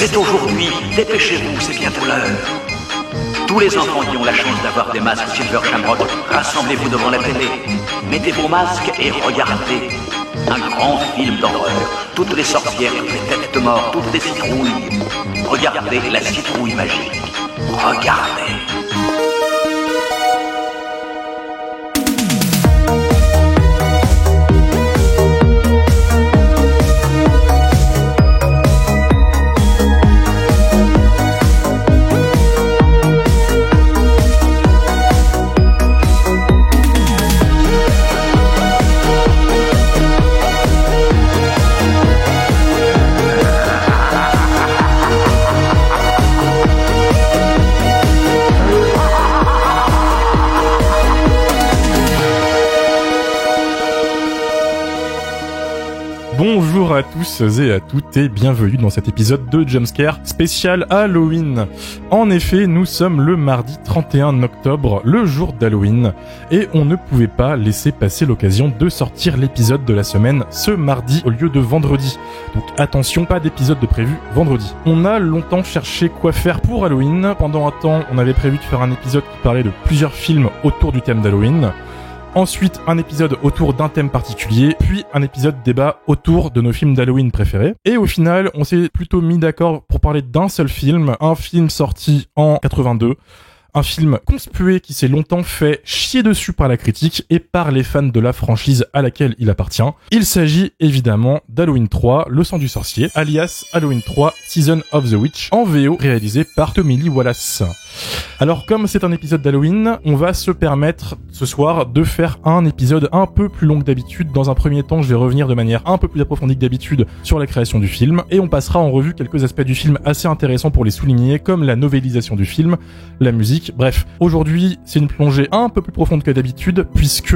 C'est aujourd'hui, dépêchez-vous, c'est bientôt l'heure. Tous les enfants qui ont la chance d'avoir des masques Silver Shamrock, rassemblez-vous devant la télé. Mettez vos masques et regardez. Un grand film d'horreur. Toutes les sorcières, toutes les têtes de mort, toutes les citrouilles. Regardez la citrouille magique. Regardez. Bonjour à tous et à toutes et bienvenue dans cet épisode de Jumpscare spécial Halloween. En effet, nous sommes le mardi 31 octobre, le jour d'Halloween, et on ne pouvait pas laisser passer l'occasion de sortir l'épisode de la semaine ce mardi au lieu de vendredi. Donc attention, pas d'épisode de prévu vendredi. On a longtemps cherché quoi faire pour Halloween. Pendant un temps, on avait prévu de faire un épisode qui parlait de plusieurs films autour du thème d'Halloween. Ensuite, un épisode autour d'un thème particulier, puis un épisode débat autour de nos films d'Halloween préférés. Et au final, on s'est plutôt mis d'accord pour parler d'un seul film, un film sorti en 82, un film conspué qui s'est longtemps fait chier dessus par la critique et par les fans de la franchise à laquelle il appartient. Il s'agit évidemment d'Halloween 3, Le sang du sorcier, alias Halloween 3, Season of the Witch, en VO, réalisé par Tommy Lee Wallace. Alors comme c'est un épisode d'Halloween, on va se permettre ce soir de faire un épisode un peu plus long que d'habitude. Dans un premier temps, je vais revenir de manière un peu plus approfondie que d'habitude sur la création du film, et on passera en revue quelques aspects du film assez intéressants pour les souligner, comme la novélisation du film, la musique. Bref, aujourd'hui, c'est une plongée un peu plus profonde que d'habitude, puisque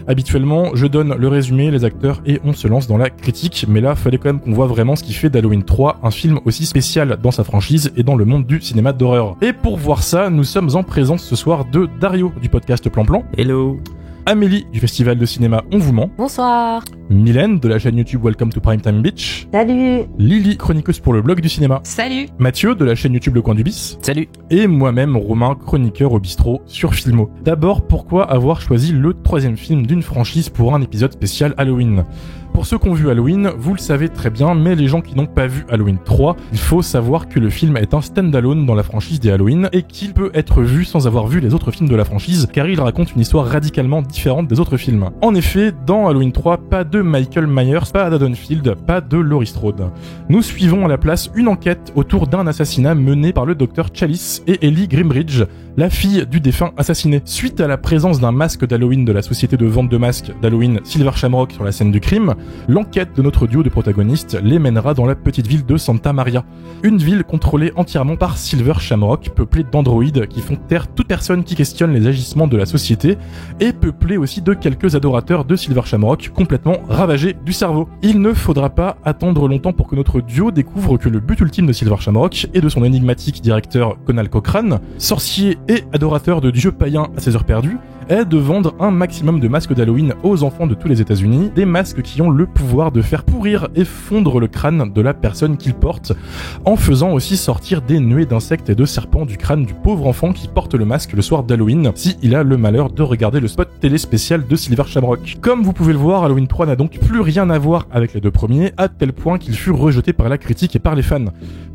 habituellement, je donne le résumé, les acteurs, et on se lance dans la critique. Mais là, fallait quand même qu'on voit vraiment ce qui fait d'Halloween 3 un film aussi spécial dans sa franchise et dans le monde du cinéma d'horreur. Et pour voir ça, nous sommes en présence ce soir de Dario du podcast Plan Plan. Hello. Amélie du festival de cinéma On vous ment. Bonsoir. Mylène de la chaîne YouTube Welcome to Primetime Beach. Salut. Lily, chroniqueuse pour le blog du cinéma. Salut. Mathieu de la chaîne YouTube Le Coin du Bis. Salut. Et moi-même, Romain, chroniqueur au bistrot sur Filmo. D'abord, pourquoi avoir choisi le troisième film d'une franchise pour un épisode spécial Halloween ? Pour ceux qui ont vu Halloween, vous le savez très bien, mais les gens qui n'ont pas vu Halloween 3, il faut savoir que le film est un stand-alone dans la franchise des Halloween et qu'il peut être vu sans avoir vu les autres films de la franchise, car il raconte une histoire radicalement différente des autres films. En effet, dans Halloween 3, pas de Michael Myers, pas d'Haddonfield, pas de Laurie Strode. Nous suivons à la place une enquête autour d'un assassinat mené par le docteur Chalice et Ellie Grimbridge, la fille du défunt assassiné. Suite à la présence d'un masque d'Halloween de la société de vente de masques d'Halloween Silver Shamrock sur la scène du crime, l'enquête de notre duo de protagonistes les mènera dans la petite ville de Santa Maria. Une ville contrôlée entièrement par Silver Shamrock, peuplée d'androïdes qui font taire toute personne qui questionne les agissements de la société, et peuplée aussi de quelques adorateurs de Silver Shamrock complètement ravagés du cerveau. Il ne faudra pas attendre longtemps pour que notre duo découvre que le but ultime de Silver Shamrock et de son énigmatique directeur Conal Cochrane, sorcier et adorateur de dieux païens à ses heures perdues, est de vendre un maximum de masques d'Halloween aux enfants de tous les États-Unis, des masques qui ont le pouvoir de faire pourrir et fondre le crâne de la personne qu'ils portent, en faisant aussi sortir des nuées d'insectes et de serpents du crâne du pauvre enfant qui porte le masque le soir d'Halloween, si il a le malheur de regarder le spot télé spécial de Silver Shamrock. Comme vous pouvez le voir, Halloween 3 n'a donc plus rien à voir avec les deux premiers, à tel point qu'il fut rejeté par la critique et par les fans.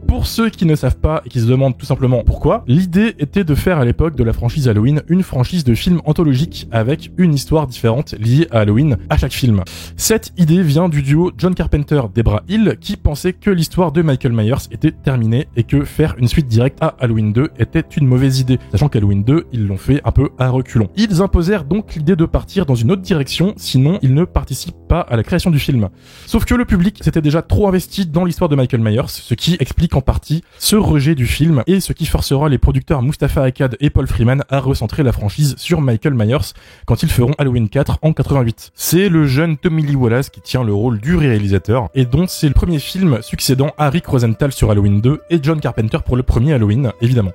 Pour ceux qui ne savent pas et qui se demandent tout simplement pourquoi, l'idée était de faire à l'époque de la franchise Halloween une franchise de films anthologiques avec une histoire différente liée à Halloween à chaque film. Cette idée vient du duo John Carpenter-Debra Hill qui pensait que l'histoire de Michael Myers était terminée et que faire une suite directe à Halloween 2 était une mauvaise idée, sachant qu'Halloween 2, ils l'ont fait un peu à reculons. Ils imposèrent donc l'idée de partir dans une autre direction, sinon ils ne participent pas à la création du film. Sauf que le public s'était déjà trop investi dans l'histoire de Michael Myers, ce qui explique en partie ce rejet du film et ce qui forcera les producteurs Mustafa Akkad et Paul Freeman à recentrer la franchise sur Michael Myers quand ils feront Halloween 4 en 88. C'est le jeune Tommy Lee Wallace qui tient le rôle du réalisateur et dont c'est le premier film succédant à Rick Rosenthal sur Halloween 2 et John Carpenter pour le premier Halloween, évidemment.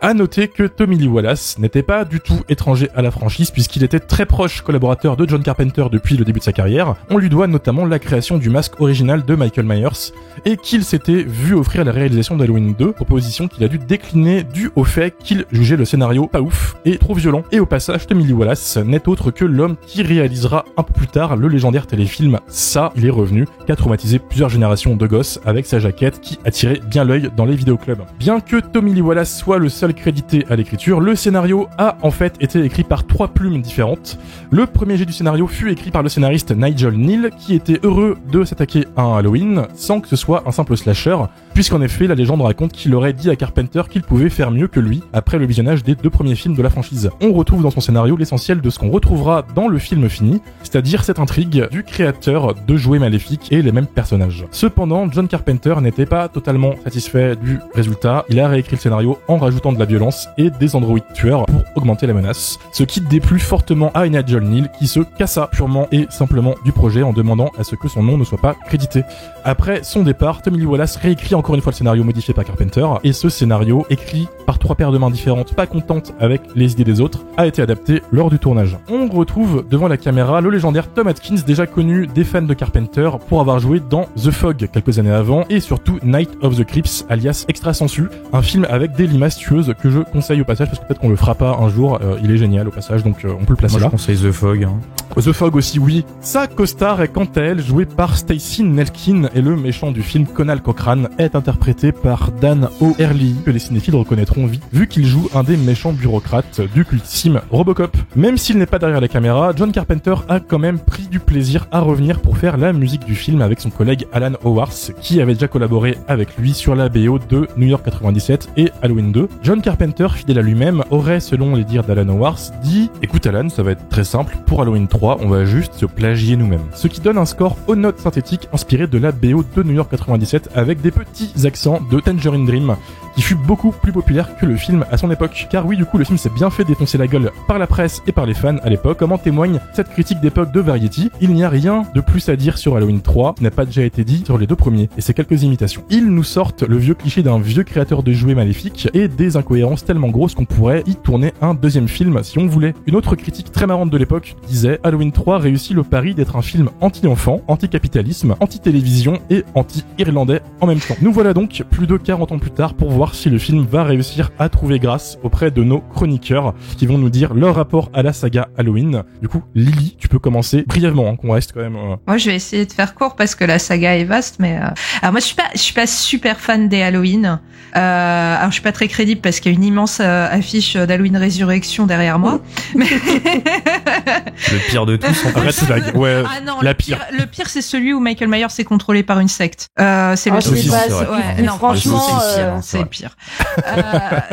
À noter que Tommy Lee Wallace n'était pas du tout étranger à la franchise puisqu'il était très proche collaborateur de John Carpenter depuis le début de sa carrière. On lui doit notamment la création du masque original de Michael Myers et qu'il s'était vu offrir la réalisation d'Halloween 2, proposition qu'il a dû décliner dû au fait qu'il jugeait le scénario pas ouf et trop violent. Et au passage, Tommy Lee Wallace n'est autre que l'homme qui réalisera un peu plus tard le légendaire téléfilm Ça, il est revenu, qui a traumatisé plusieurs générations de gosses avec sa jaquette qui attirait bien l'œil dans les vidéoclubs. Bien que Tommy Lee Wallace soit le seul crédité à l'écriture, le scénario a en fait été écrit par 3 plumes différentes. Le premier jet du scénario fut écrit par le scénariste Nigel Neal, qui était heureux de s'attaquer à un Halloween sans que ce soit un simple slasher, puisqu'en effet la légende raconte qu'il aurait dit à Carpenter qu'il pouvait faire mieux que lui après le visionnage des 2 premiers films de la franchise. On retrouve dans son scénario l'essentiel de ce qu'on retrouvera dans le film fini, c'est-à-dire cette intrigue du créateur de jouets maléfiques et les mêmes personnages. Cependant, John Carpenter n'était pas totalement satisfait du résultat, il a réécrit le scénario en rajoutant de la violence et des androïdes tueurs pour augmenter la menace, ce qui déplut fortement à Nigel Neal qui se cassa purement et simplement du projet en demandant à ce que son nom ne soit pas crédité. Après son départ, Tommy Lee Wallace réécrit encore une fois le scénario modifié par Carpenter, et ce scénario, écrit par 3 paires de mains différentes, pas contentes avec les idées des autres, a été adapté lors du tournage. On retrouve devant la caméra le légendaire Tom Atkins, déjà connu des fans de Carpenter pour avoir joué dans The Fog quelques années avant, et surtout Night of the Creeps, alias Extra Sensu, un film avec des limaces tueuses que je conseille au passage, parce que peut-être qu'on le fera pas un jour, il est génial au passage, donc on peut le placer. Moi, là. Je conseille The Fog. The Fog aussi, oui. Sa co-star est quant à elle jouée par Stacey Nelkin, et le méchant du film, Conal Cochrane, est interprété par Dan O'Herlihy, que les cinéphiles reconnaîtront vite, vu qu'il joue un des méchants bureaucrates du cultissime Robocop. Même s'il n'est pas derrière la caméra, John Carpenter a quand même pris du plaisir à revenir pour faire la musique du film avec son collègue Alan Howarth, qui avait déjà collaboré avec lui sur la BO de New York 97 et Halloween 2. John Carpenter, fidèle à lui-même, aurait, selon les dires d'Alan Howarth, dit « Écoute Alan, ça va être très simple, pour Halloween 3, on va juste se plagier nous-mêmes. » Ce qui donne un score aux notes synthétiques inspiré de la BO de New York 97 avec des petits accents de Tangerine Dream, qui fut beaucoup plus populaire que le film à son époque. Car oui, du coup, le film s'est bien fait défoncer la gueule par la presse et par les fans à l'époque, comme en témoigne cette critique d'époque de Variety. Il n'y a rien de plus à dire sur Halloween 3 qui n'a pas déjà été dit sur les 2 premiers, et c'est quelques imitations. Ils nous sortent le vieux cliché d'un vieux créateur de jouets maléfiques et des incohérences tellement grosses qu'on pourrait y tourner un 2e film si on voulait. Une autre critique très marrante de l'époque disait « Halloween 3 réussit le pari d'être un film anti-enfant, anti-capitalisme, anti-télévision et anti-irlandais en même temps. » Nous voilà donc plus de 40 ans plus tard pour voir si le film va réussir à trouver grâce auprès de nos chroniqueurs qui vont nous dire leur rapport à la saga Halloween. Du coup, Lily, tu peux commencer brièvement, hein, qu'on reste quand même... Moi, je vais essayer de faire court parce que la saga est vaste, mais... Alors moi, je suis pas super fan des Halloween. Alors, je suis pas très crédible parce qu'il y a une immense affiche d'Halloween Résurrection derrière moi. Mais... Le pire de tous, en Red flag, ouais, ah non, la pire. Le pire, c'est celui où Michael Myers est contrôlé par une secte. C'est le c'est pas, ouais, non, franchement, c'est le pire.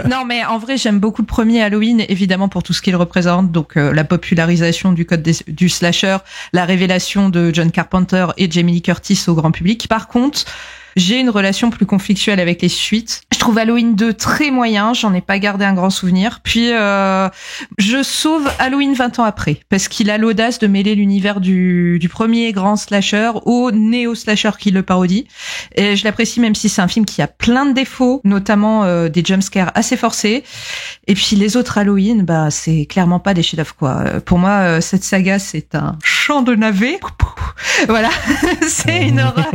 Non, mais en vrai, j'aime beaucoup le premier Halloween, évidemment pour tout ce qu'il représente, donc la popularisation du code du slasher, la révélation de John Carpenter et Jamie Lee Curtis au grand public. Par contre, j'ai une relation plus conflictuelle avec les suites. Je trouve Halloween 2 très moyen, j'en ai pas gardé un grand souvenir. Puis je sauve Halloween 20 ans après, parce qu'il a l'audace de mêler l'univers du premier grand slasher au néo-slasher qui le parodie. Et je l'apprécie même si c'est un film qui a plein de défauts, notamment des jumpscares assez forcés. Et puis les autres Halloween, bah c'est clairement pas des chefs-d'œuvre quoi. Pour moi, cette saga c'est un champ de navets. Voilà, c'est une horreur.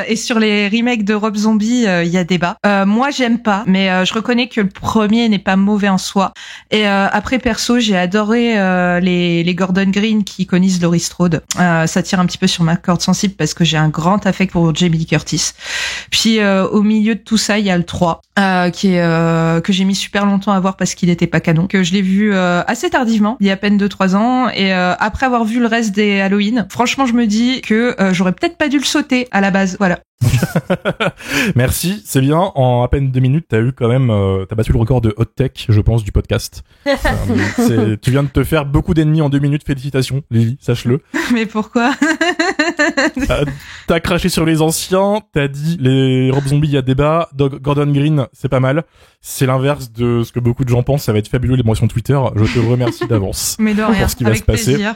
Et sur les remakes de Rob Zombie, il y a débat. Moi, j'aime pas, mais je reconnais que le premier n'est pas mauvais en soi. Et après, perso, j'ai adoré les Gordon Green qui iconisent Laurie Strode. Ça tire un petit peu sur ma corde sensible parce que j'ai un grand affect pour Jamie Lee Curtis. Puis au milieu de tout ça, il y a le 3 que j'ai mis super longtemps à voir parce qu'il était pas canon. Que je l'ai vu assez tardivement, il y a à peine 2-3 ans. Et après avoir vu le reste des Halloween, franchement, je me dis que j'aurais peut-être pas dû le sauter à la base. Voilà. Merci, c'est bien. En à peine 2 minutes, t'as battu le record de hot tech, je pense, du podcast. Tu viens de te faire beaucoup d'ennemis en 2 minutes. Félicitations, Lily, sache-le. Mais pourquoi? T'as craché sur les anciens, t'as dit les Rob Zombie, il y a débat. Gordon Green, c'est pas mal. C'est l'inverse de ce que beaucoup de gens pensent. Ça va être fabuleux, les mentions Twitter. Je te remercie d'avance. Mais de rien, pour ce qui va avec se passer. plaisir.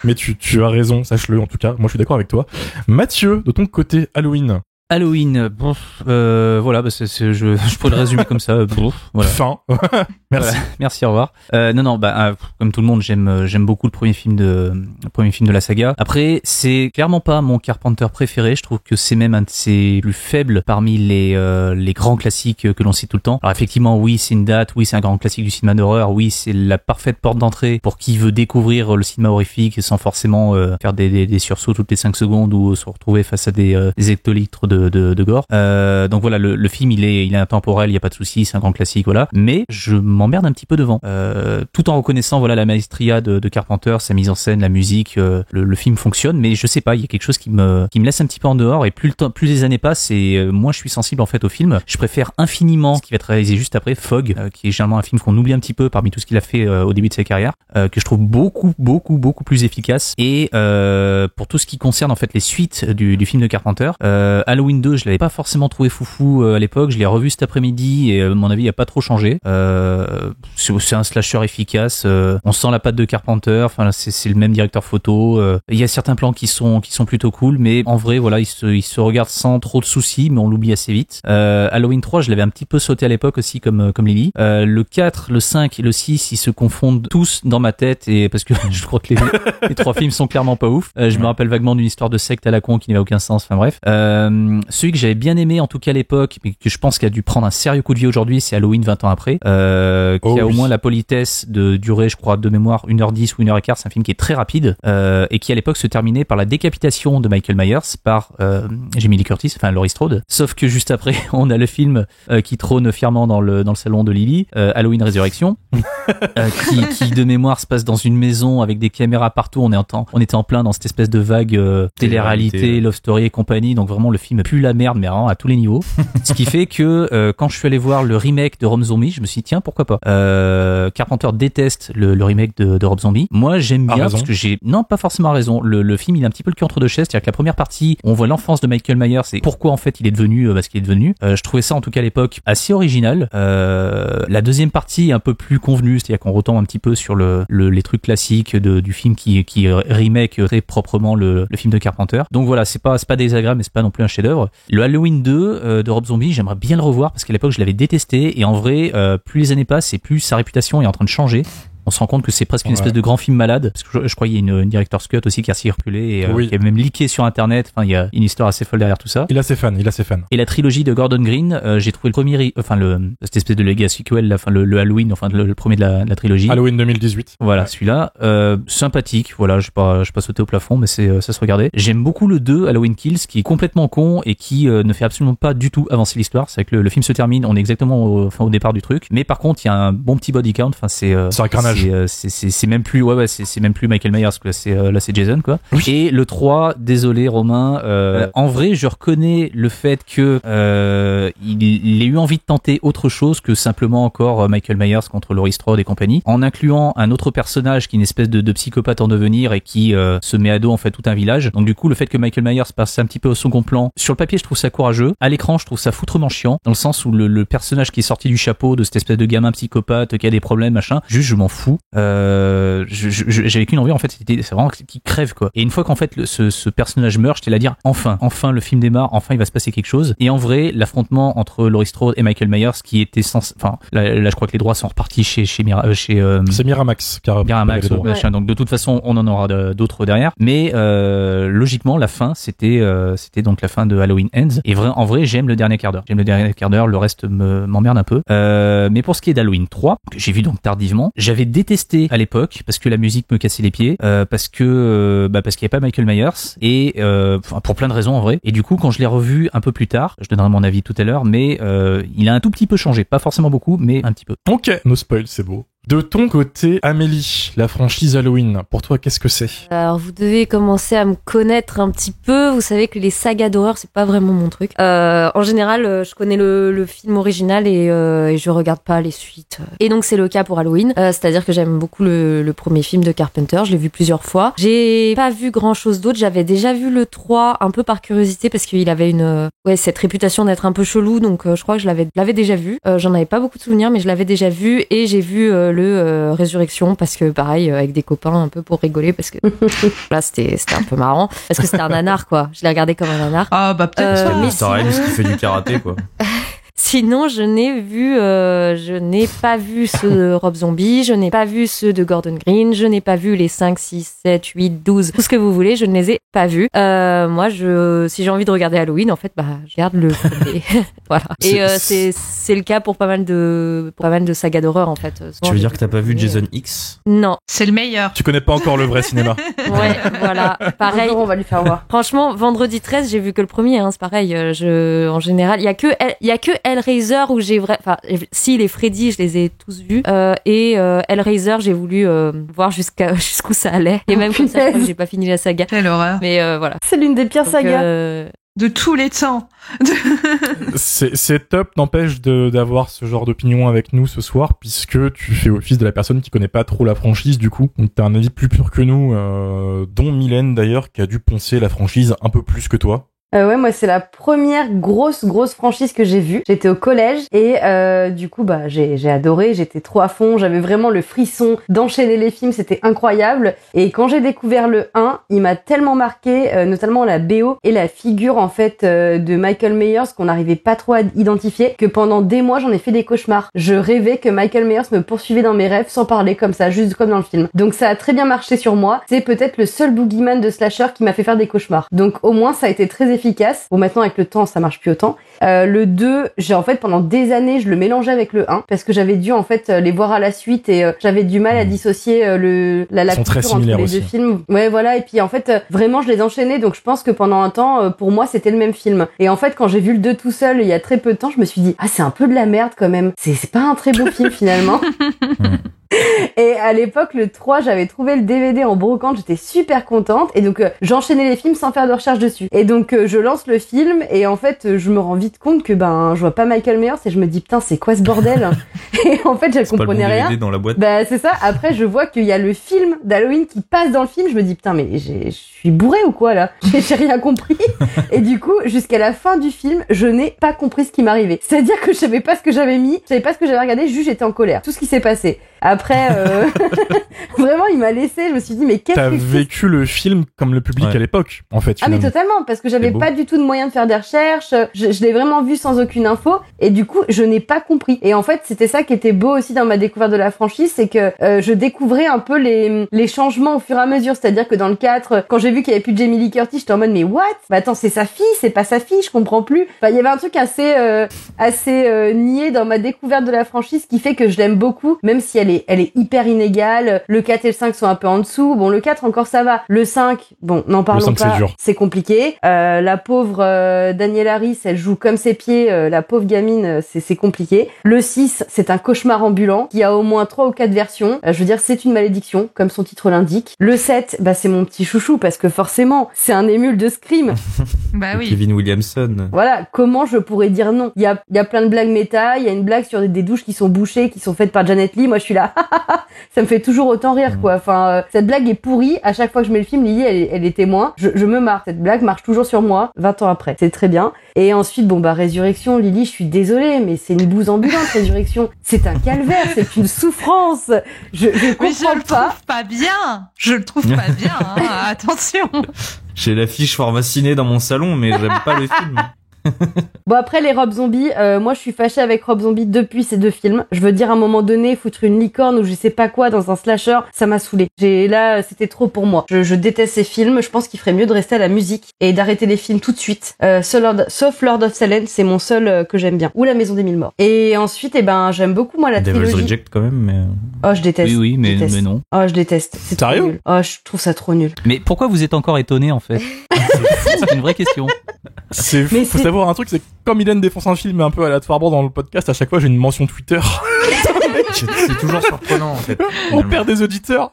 Mais tu as raison, sache-le en tout cas. Moi, je suis d'accord avec toi. Mathieu, de ton côté Halloween. Halloween, voilà, je pourrais le résumer comme ça. Voilà. Fin. Merci. Voilà. Merci, au revoir. Comme tout le monde, j'aime beaucoup le premier film de la saga. Après, c'est clairement pas mon Carpenter préféré. Je trouve que c'est même un de ses plus faibles parmi les grands classiques que l'on cite tout le temps. Alors effectivement, oui, c'est une date, oui, c'est un grand classique du cinéma d'horreur, oui, c'est la parfaite porte d'entrée pour qui veut découvrir le cinéma horrifique sans forcément faire des sursauts toutes les 5 secondes ou se retrouver face à des hectolitres de gore. Donc voilà, le film il est intemporel, il y a pas de souci, c'est un grand classique, voilà. Mais je m'emmerde un petit peu devant, tout en reconnaissant voilà la maestria de Carpenter, sa mise en scène, la musique, le film fonctionne, mais je sais pas, il y a quelque chose qui me laisse un petit peu en dehors, et plus les années passent, et moins je suis sensible en fait au film. Je préfère infiniment ce qui va être réalisé juste après, Fog, qui est généralement un film qu'on oublie un petit peu parmi tout ce qu'il a fait au début de sa carrière, que je trouve beaucoup plus efficace. Et pour tout ce qui concerne en fait les suites du film de Carpenter, Halloween 2, je l'avais pas forcément trouvé foufou à l'époque, je l'ai revu cet après-midi et à mon avis il a pas trop changé. C'est un slasher efficace, on sent la patte de Carpenter, enfin c'est le même directeur photo, il y a certains plans qui sont plutôt cool, mais en vrai voilà, il se regarde sans trop de soucis, mais on l'oublie assez vite. Halloween 3, je l'avais un petit peu sauté à l'époque aussi comme Lily. Le 4, le 5 et le 6, ils se confondent tous dans ma tête, et parce que je crois que les 3 films sont clairement pas ouf. Je me rappelle vaguement d'une histoire de secte à la con qui n'avait aucun sens, enfin bref. Celui que j'avais bien aimé en tout cas à l'époque, mais que je pense qu'il a dû prendre un sérieux coup de vie aujourd'hui, c'est Halloween 20 ans après, qui a au moins la politesse de durer, je crois, de mémoire 1h10 ou 1h15. C'est un film qui est très rapide, et qui à l'époque se terminait par la décapitation de Michael Myers par Jamie Lee Curtis, enfin Laurie Strode. Sauf que juste après, on a le film qui trône fièrement dans le salon de Lily, Halloween Résurrection, qui de mémoire se passe dans une maison avec des caméras partout. On était en plein dans cette espèce de vague télé-réalité, love story et compagnie. Donc vraiment le film pue la merde, mais vraiment à tous les niveaux. Ce qui fait que quand je suis allé voir le remake de Rob Zombie, je me suis dit tiens, pourquoi pas. Carpenter déteste le remake de Rob Zombie. Moi j'aime bien parce que non, pas forcément raison. Le film il a un petit peu le cul entre deux chaises, c'est-à-dire que la première partie on voit l'enfance de Michael Myers et pourquoi en fait il est devenu ce qu'il est devenu. Je trouvais ça en tout cas à l'époque assez original. La deuxième partie est un peu plus convenue, c'est-à-dire qu'on retombe un petit peu sur les trucs classiques du film qui remake très proprement le film de Carpenter. Donc voilà, c'est pas désagréable, mais c'est pas non plus un chef-d'œuvre. Le Halloween 2 de Rob Zombie, j'aimerais bien le revoir parce qu'à l'époque je l'avais détesté, et en vrai plus les années passent et plus sa réputation est en train de changer. On se rend compte que c'est presque une espèce de grand film malade, parce que je crois qu'il y a une director's cut aussi qui a circulé et qui a même leaké sur internet. Enfin, il y a une histoire assez folle derrière tout ça. Il a ses fans. Et la trilogie de Gordon Green, j'ai trouvé le premier, cette espèce de legacy sequel, le Halloween, le premier de la trilogie. Halloween 2018. Voilà, celui-là, sympathique. Voilà, je pas sauté au plafond, mais ça se regardait. J'aime beaucoup le 2, Halloween Kills, qui est complètement con et qui ne fait absolument pas du tout avancer l'histoire. C'est que le film se termine, on est exactement au départ du truc. Mais par contre, il y a un bon petit body count. Enfin, c'est un carnage. C'est même plus c'est même plus Michael Myers, quoi. Là c'est Jason, quoi. Oui. Et le 3, désolé Romain, en vrai je reconnais le fait que il ait eu envie de tenter autre chose que simplement encore Michael Myers contre Laurie Strode et compagnie, en incluant un autre personnage qui est une espèce de psychopathe en devenir et qui se met à dos en fait tout un village. Donc du coup le fait que Michael Myers passe un petit peu au second plan, sur le papier je trouve ça courageux, à l'écran je trouve ça foutrement chiant, dans le sens où le personnage qui est sorti du chapeau de cette espèce de gamin psychopathe qui a des problèmes machin, juste je m'en fous. J'avais qu'une envie en fait, c'est vraiment qu'il crève, quoi. Et une fois qu'en fait ce personnage meurt, j'étais là à dire enfin le film démarre, enfin il va se passer quelque chose. Et en vrai l'affrontement entre Laurie Strode et Michael Myers, qui était là je crois que les droits sont repartis chez c'est Miramax, Miramax, donc de toute façon on en aura d'autres derrière, mais logiquement la fin c'était donc la fin de Halloween Ends, et en vrai j'aime le dernier quart d'heure, le reste m'emmerde un peu. Mais pour ce qui est d'Halloween 3, que j'ai vu donc tardivement, j'avais détesté à l'époque parce que la musique me cassait les pieds, parce qu'il y avait pas Michael Myers, et pour plein de raisons en vrai. Et du coup quand je l'ai revu un peu plus tard, je donnerai mon avis tout à l'heure, mais il a un tout petit peu changé, pas forcément beaucoup, mais un petit peu. Ok, no spoil, c'est beau. De ton côté, Amélie, la franchise Halloween, pour toi, qu'est-ce que c'est ? Alors, vous devez commencer à me connaître un petit peu. Vous savez que les sagas d'horreur, c'est pas vraiment mon truc. En général, je connais le film original et je regarde pas les suites. Et donc, c'est le cas pour Halloween. C'est-à-dire que j'aime beaucoup le premier film de Carpenter. Je l'ai vu plusieurs fois. J'ai pas vu grand-chose d'autre. J'avais déjà vu le 3 un peu par curiosité parce qu'il avait cette réputation d'être un peu chelou. Donc, je crois que je l'avais déjà vu. J'en avais pas beaucoup de souvenirs, mais je l'avais déjà vu, et j'ai vu le Résurrection, parce que pareil, avec des copains un peu pour rigoler, parce que là c'était un peu marrant, parce que c'était un nanar quoi. Je l'ai regardé comme un nanar. Ah bah peut-être mais Star Wars qui fait du karaté, quoi. Sinon, je n'ai pas vu ceux de Rob Zombie, je n'ai pas vu ceux de Gordon Green, je n'ai pas vu les 5, 6, 7, 8, 12, tout ce que vous voulez, je ne les ai pas vus. Moi, si j'ai envie de regarder Halloween, en fait, je regarde le premier. Voilà. Et c'est le cas pour pas mal de sagas d'horreur, en fait. Tu veux dire que t'as pas vu Jason X? Non. c'est le meilleur. Tu connais pas encore le vrai cinéma. Ouais, voilà. Pareil. Un jour, on va lui faire voir. Franchement, vendredi 13, j'ai vu que le premier, hein, c'est pareil. En général, il y a que Hellraiser où si les Freddy, je les ai tous vus. Et Hellraiser, j'ai voulu voir jusqu'où ça allait. Et même comme ça, je crois que j'ai pas fini la saga. Quelle horreur. Mais voilà. C'est l'une des pires Donc, sagas. De tous les temps. C'est top, n'empêche d'avoir ce genre d'opinion avec nous ce soir, puisque tu fais office de la personne qui connaît pas trop la franchise du coup. Donc t'as un avis plus pur que nous, dont Mylène d'ailleurs, qui a dû poncer la franchise un peu plus que toi. Ouais, moi c'est la première grosse franchise que j'ai vue. J'étais au collège et du coup j'ai adoré, j'étais trop à fond, j'avais vraiment le frisson d'enchaîner les films, c'était incroyable. Et quand j'ai découvert le 1, il m'a tellement marqué, notamment la BO et la figure en fait de Michael Myers qu'on n'arrivait pas trop à identifier, que pendant des mois j'en ai fait des cauchemars. Je rêvais que Michael Myers me poursuivait dans mes rêves sans parler comme ça, juste comme dans le film. Donc ça a très bien marché sur moi. C'est peut-être le seul boogeyman de slasher qui m'a fait faire des cauchemars. Donc au moins ça a été très efficace. Bon, maintenant avec le temps ça marche plus autant. Le 2, j'ai en fait pendant des années je le mélangeais avec le 1 parce que j'avais dû en fait les voir à la suite et j'avais du mal à dissocier la culture entre les deux films. Ouais, voilà. Et puis en fait vraiment je les enchaînais, donc je pense que pendant un temps pour moi c'était le même film. Et en fait quand j'ai vu le 2 tout seul il y a très peu de temps, je me suis dit c'est un peu de la merde quand même. C'est pas un très beau film finalement. Et à l'époque, le 3, j'avais trouvé le DVD en brocante, j'étais super contente. Et donc, j'enchaînais les films sans faire de recherche dessus. Et donc, je lance le film et en fait, je me rends vite compte que je vois pas Michael Myers et je me dis putain, c'est quoi ce bordel? Et en fait, je comprenais rien. DVD dans la boîte. C'est ça. Après, je vois qu'il y a le film d'Halloween qui passe dans le film. Je me dis putain, mais je suis bourrée ou quoi là? J'ai rien compris. Et du coup, jusqu'à la fin du film, je n'ai pas compris ce qui m'arrivait. C'est-à-dire que je savais pas ce que j'avais mis, je savais pas ce que j'avais regardé, juste j'étais en colère. Tout ce qui s'est passé. Après, vraiment, il m'a laissé. Je me suis dit, mais qu'est-ce que t'as vécu le film comme le public à l'époque, en fait. Finalement. Ah, mais totalement, parce que j'avais pas du tout de moyen de faire des recherches. Je l'ai vraiment vu sans aucune info, et du coup, je n'ai pas compris. Et en fait, c'était ça qui était beau aussi dans ma découverte de la franchise, c'est que je découvrais un peu les changements au fur et à mesure. C'est-à-dire que dans le 4, quand j'ai vu qu'il y avait plus de Jamie Lee Curtis, j'étais en mode, mais what? Attends, c'est sa fille, c'est pas sa fille, je comprends plus. Il y avait un truc assez niais dans ma découverte de la franchise qui fait que je l'aime beaucoup, même si elle est hyper inégale. Le 4 et le 5 sont un peu en dessous. Bon, le 4 encore ça va. Le 5, bon, n'en parlons pas. C'est compliqué. La pauvre Danielle Harris, elle joue comme ses pieds. La pauvre gamine, c'est compliqué. Le 6, c'est un cauchemar ambulant qui a au moins 3 ou 4 versions. Je veux dire, c'est une malédiction, comme son titre l'indique. Le 7, c'est mon petit chouchou parce que forcément, c'est un émule de Scream. Bah oui. Kevin Williamson. Voilà, comment je pourrais dire non? Il y a plein de blagues méta, il y a une blague sur des douches qui sont bouchées, qui sont faites par Janet Leigh. Moi, je suis là. Ça me fait toujours autant rire, quoi. Enfin, cette blague est pourrie. À chaque fois que je mets le film, Lily, elle est témoin. Je me marre. Cette blague marche toujours sur moi, 20 ans après. C'est très bien. Et ensuite, Résurrection, Lily, je suis désolée, mais c'est une bouse ambulante, Résurrection. C'est un calvaire, c'est une souffrance. Je comprends mais je le trouve pas bien. Je le trouve pas bien, hein. Attention. J'ai l'affiche pharmacinée dans mon salon, mais j'aime pas le film. Bon, après les Rob Zombie, moi je suis fâchée avec Rob Zombie depuis ces deux films. Je veux dire, à un moment donné, foutre une licorne ou je sais pas quoi dans un slasher, ça m'a saoulée. Là, c'était trop pour moi. Je déteste ces films. Je pense qu'il ferait mieux de rester à la musique et d'arrêter les films tout de suite. Sauf Lord of Salem, c'est mon seul que j'aime bien. Ou La Maison des Mille Morts. Et ensuite, j'aime beaucoup moi la Devil's trilogie. Reject quand même, mais... Oh, je déteste. Oui, mais non. Oh, je déteste. C'est sérieux? trop nul. Oh, je trouve ça trop nul. Mais pourquoi vous êtes encore étonné en fait? C'est une vraie question. Faut savoir un truc, c'est que comme Mylène défonce un film un peu aléatoirement dans le podcast, à chaque fois j'ai une mention Twitter. C'est toujours surprenant en fait. On perd des auditeurs.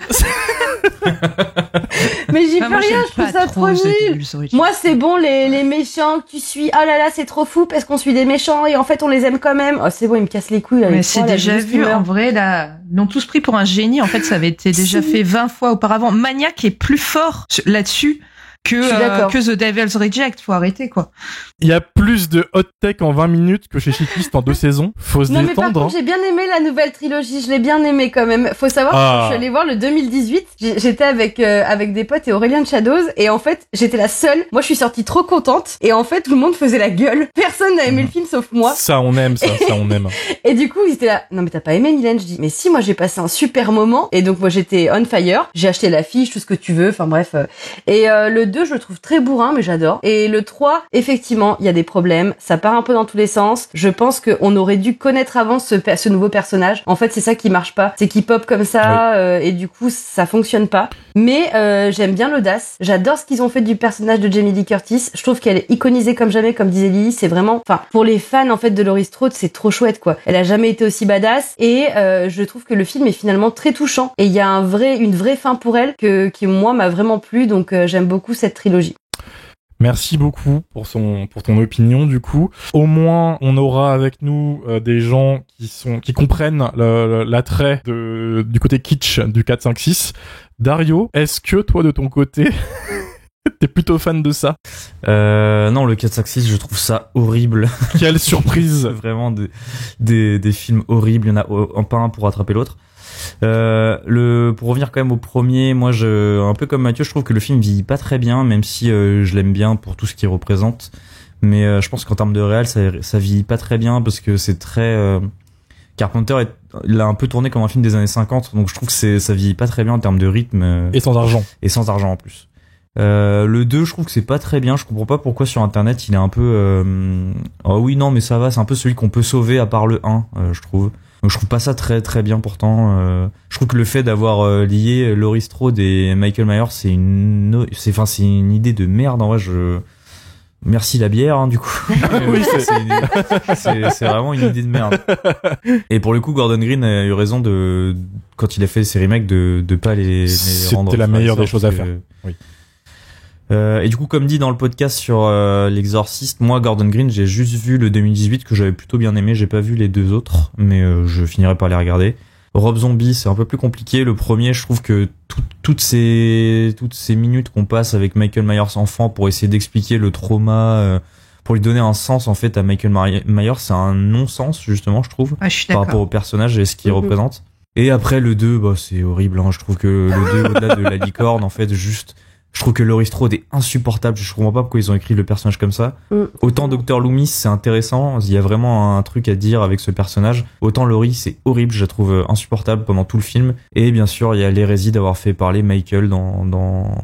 Mais j'y peux rien, je trouve ça trop nul. Moi, c'est bon, les méchants que tu suis. Oh là là, c'est trop fou parce qu'on suit des méchants et en fait, on les aime quand même. Oh, c'est bon, ils me cassent les couilles. Là, mais c'est déjà vu, en vrai, là. Ils l'ont tous pris pour un génie. En fait, ça avait été déjà fait 20 fois auparavant. Maniac est plus fort là-dessus que The Devil's Reject. Faut arrêter, quoi. Il y a plus de hot tech en 20 minutes que chez Checklist en 2 saisons. Faut se Non, mais détendre. par contre, j'ai bien aimé la nouvelle trilogie. Je l'ai bien aimé quand même. Faut savoir que je suis allée voir le 2018. J'étais avec des potes et Aurélien de Shadows. Et en fait, j'étais la seule. Moi, je suis sortie trop contente. Et en fait, tout le monde faisait la gueule. Personne n'a aimé le film sauf moi. Ça, on aime, ça on aime. Et du coup, ils étaient là. Non, mais t'as pas aimé, Mylène? Je dis, mais si, moi, j'ai passé un super moment. Et donc, moi, j'étais on fire. J'ai acheté l'affiche, tout ce que tu veux. Enfin, bref. Et le 2, je le trouve très bourrin, mais j'adore. Et le 3, effectivement, il y a des problèmes. Ça part un peu dans tous les sens. Je pense qu'on aurait dû connaître avant ce nouveau personnage. En fait, c'est ça qui marche pas. C'est qu'il pop comme ça, et du coup, ça fonctionne pas. Mais j'aime bien l'audace. J'adore ce qu'ils ont fait du personnage de Jamie Lee Curtis. Je trouve qu'elle est iconisée comme jamais, comme disait Lily. C'est vraiment, enfin, pour les fans en fait de Laurie Strode, c'est trop chouette, quoi. Elle a jamais été aussi badass, et je trouve que le film est finalement très touchant. Et il y a une vraie fin pour elle qui moi m'a vraiment plu. Donc j'aime beaucoup cette trilogie. Merci beaucoup pour ton opinion, du coup. Au moins, on aura avec nous des gens qui comprennent l'attrait du côté kitsch du 4, 5, 6. Dario, est-ce que toi, de ton côté, t'es plutôt fan de ça? Non, le 4, 5, 6, je trouve ça horrible. Quelle surprise! Vraiment des films horribles. Il y en a pas un pour rattraper l'autre. Pour revenir quand même au premier, moi un peu comme Mathieu, je trouve que le film vieillit pas très bien, même si je l'aime bien pour tout ce qu'il représente, mais je pense qu'en termes de réal ça vieillit pas très bien, parce que c'est très Carpenter il a un peu tourné comme un film des années 50, donc je trouve que ça vieillit pas très bien en termes de rythme, et sans argent en plus. Le 2, je trouve que c'est pas très bien. Je comprends pas pourquoi sur internet il est un peu oh oui non mais ça va, c'est un peu celui qu'on peut sauver à part le 1, je trouve. Donc je trouve pas ça très très bien pourtant. Je trouve que le fait d'avoir lié Laurie Strode et Michael Myers, c'est une idée de merde en vrai. Merci la bière, hein, du coup. Oui, c'est vraiment une idée de merde. Et pour le coup, Gordon Green a eu raison quand il a fait ses remakes de pas les rendre. C'était la meilleure des choses à faire. Oui. Et du coup, comme dit dans le podcast sur l'Exorciste, moi Gordon Green, j'ai juste vu le 2018 que j'avais plutôt bien aimé. J'ai pas vu les deux autres, mais je finirai par les regarder. Rob Zombie, c'est un peu plus compliqué. Le premier, je trouve que toutes ces minutes qu'on passe avec Michael Myers enfant pour essayer d'expliquer le trauma, pour lui donner un sens en fait à Michael Myers, c'est un non-sens justement, je trouve, par rapport au personnage et ce qu'il représente. Et après le 2, c'est horrible, hein. Je trouve que le 2, au-delà de la licorne, en fait, je trouve que Laurie Strode est insupportable. Je comprends pas pourquoi ils ont écrit le personnage comme ça. Autant Dr. Loomis, c'est intéressant. Il y a vraiment un truc à dire avec ce personnage. Autant Laurie, c'est horrible. Je la trouve insupportable pendant tout le film. Et bien sûr, il y a l'hérésie d'avoir fait parler Michael dans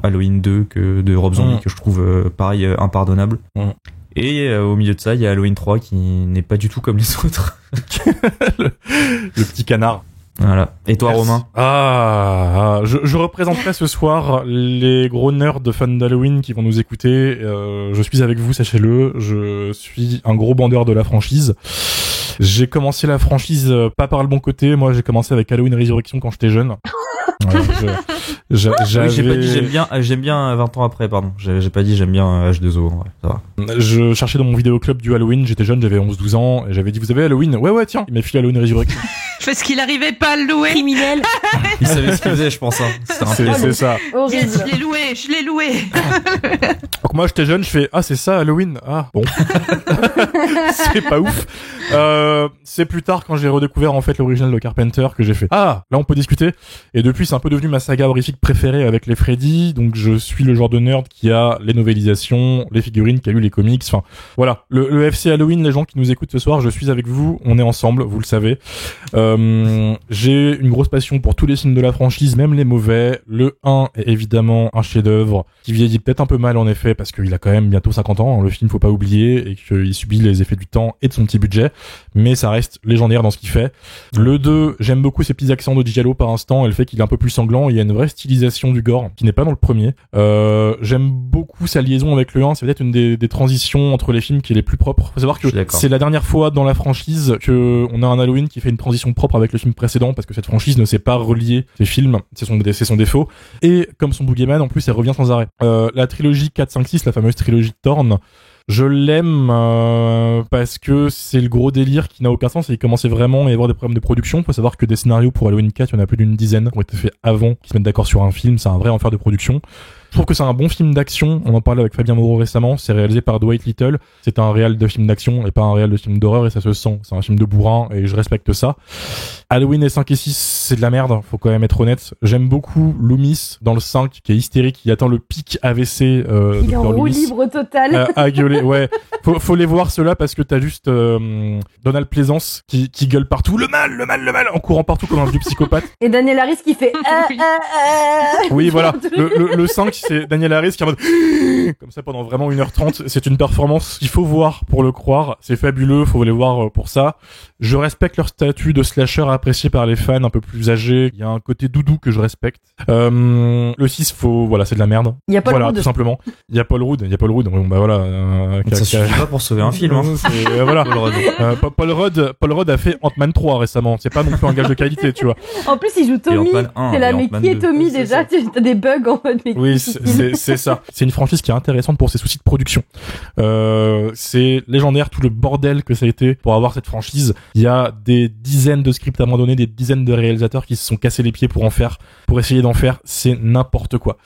Halloween 2 de Rob Zombie, que je trouve, pareil, impardonnable. Et au milieu de ça, il y a Halloween 3 qui n'est pas du tout comme les autres. le petit canard. Voilà. Et toi, Merci. Romain? Je représenterai ce soir les gros nerds de fans d'Halloween qui vont nous écouter. Je suis avec vous, sachez-le. Je suis un gros bandeur de la franchise. J'ai commencé la franchise pas par le bon côté. Moi, j'ai commencé avec Halloween Résurrection quand j'étais jeune. J'ai pas dit j'aime bien 20 ans après, pardon. J'ai pas dit j'aime bien H2O. Ouais, ça va. Je cherchais dans mon vidéoclub du Halloween, j'étais jeune, j'avais 11-12 ans, et j'avais dit vous avez Halloween? Ouais, tiens, il m'a filé Halloween Résurrection. Parce qu'il arrivait pas à le louer. Criminel. Il savait ce qu'il faisait, je pense, hein. C'est ça. Horrible. Yes, je l'ai loué. Donc moi j'étais jeune, je fais c'est ça Halloween? Ah bon. C'est pas ouf. C'est plus tard quand j'ai redécouvert en fait l'original de Carpenter que j'ai fait là on peut discuter, et depuis c'est un peu devenu ma saga horrifique préférée avec les Freddy. Donc je suis le genre de nerd qui a les novélisations, les figurines, qui a lu les comics, enfin voilà, le FC Halloween. Les gens qui nous écoutent ce soir, je suis avec vous, on est ensemble, vous le savez. J'ai une grosse passion pour tous les films de la franchise, même les mauvais. Le 1 est évidemment un chef-d'œuvre qui vieillit peut-être un peu mal en effet, parce qu'il a quand même bientôt 50 ans, le film, faut pas oublier, et qu'il subit les effets du temps et de son petit budget, mais ça reste légendaire dans ce qu'il fait. Le 2, j'aime beaucoup ses petits accents de Giallo par instant, et le fait qu'il est un peu plus sanglant. Il y a une vraie stylisation du gore qui n'est pas dans le premier. J'aime beaucoup sa liaison avec le 1, c'est peut-être une des transitions entre les films qui est les plus propres. Faut savoir que c'est la dernière fois dans la franchise que on a un Halloween qui fait une transition propre avec le film précédent, parce que cette franchise ne sait pas relier ses films, c'est son défaut. Et comme son Boogeyman, en plus, elle revient sans arrêt. La trilogie 4, 5, 6, la fameuse trilogie Thorn, je l'aime parce que c'est le gros délire qui n'a aucun sens, et il commençait vraiment à y avoir des problèmes de production. Faut savoir que des scénarios pour Halloween 4, il y en a plus d'une dizaine qui ont été faits avant qu'ils se mettent d'accord sur un film. C'est un vrai enfer de production. Je trouve que c'est un bon film d'action. On en parlait avec Fabien Moreau récemment. C'est réalisé par Dwight Little. C'est un réal de film d'action et pas un réal de film d'horreur, et ça se sent. C'est un film de bourrin et je respecte ça. Halloween et 5 et 6, c'est de la merde. Faut quand même être honnête. J'aime beaucoup Loomis dans le 5 qui est hystérique. Il atteint le pic AVC. Il est en roue libre total. À gueuler, ouais. Faut les voir ceux-là parce que t'as juste Donald Pleasance qui gueule partout. Le mal, en courant partout comme un vieux psychopathe. Et Daniel Harris qui fait Oui, voilà. Le 5, c'est Daniel Harris qui est en mode comme ça pendant vraiment 1h30. C'est une performance qu'il faut voir pour le croire. C'est fabuleux, faut les voir pour ça. Je respecte leur statut de slasher apprécié par les fans un peu plus âgés. Il y a un côté doudou que je respecte. Le 6, c'est de la merde. Il y a Paul Voilà, Rudd. tout simplement. Il y a Paul Rudd. Bon, bah voilà. Ça suffit pas pour sauver un film. Hein. Voilà. Paul Rudd. Paul Rudd a fait Ant-Man 3 récemment. C'est pas non plus un gage de qualité, tu vois. En plus, il joue Tommy. Ant-Man 1, C'est là, et mais Ant-Man qui est 2. Tommy C'est déjà? ça. T'as des bugs en mode, mais Oui, qui est-il c'est ça. C'est une franchise qui est intéressante pour ses soucis de production. C'est légendaire tout le bordel que ça a été pour avoir cette franchise. Il y a des dizaines de scripts abandonnés, des dizaines de réalisateurs qui se sont cassés les pieds pour essayer d'en faire. C'est n'importe quoi.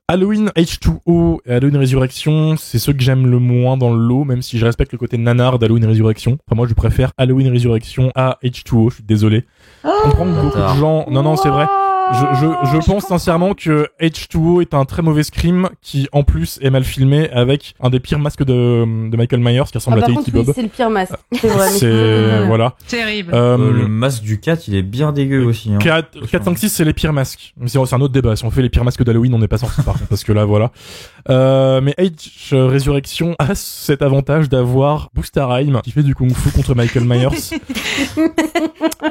Halloween H2O et Halloween Résurrection, c'est ceux que j'aime le moins dans le lot, même si je respecte le côté nanar d'Halloween Résurrection. Enfin, moi, je préfère Halloween Résurrection à H2O, je suis désolé. Je comprends que beaucoup de gens... Non, c'est vrai. Je pense sincèrement que H2O est un très mauvais Scream qui, en plus, est mal filmé avec un des pires masques de Michael Myers qui ressemble à par Tahiti contre, oui, Bob. c'est le pire masque. C'est vrai. mais C'est... Voilà. Terrible. Le masque du 4, il est bien dégueu aussi. Hein. 4, 5, 6, c'est les pires masques. C'est un autre débat. Si on fait les pires masques d'Halloween, on n'est pas sorti par contre, parce que là, voilà. Mais H Résurrection a cet avantage d'avoir Busta Rhymes qui fait du kung-fu contre Michael Myers.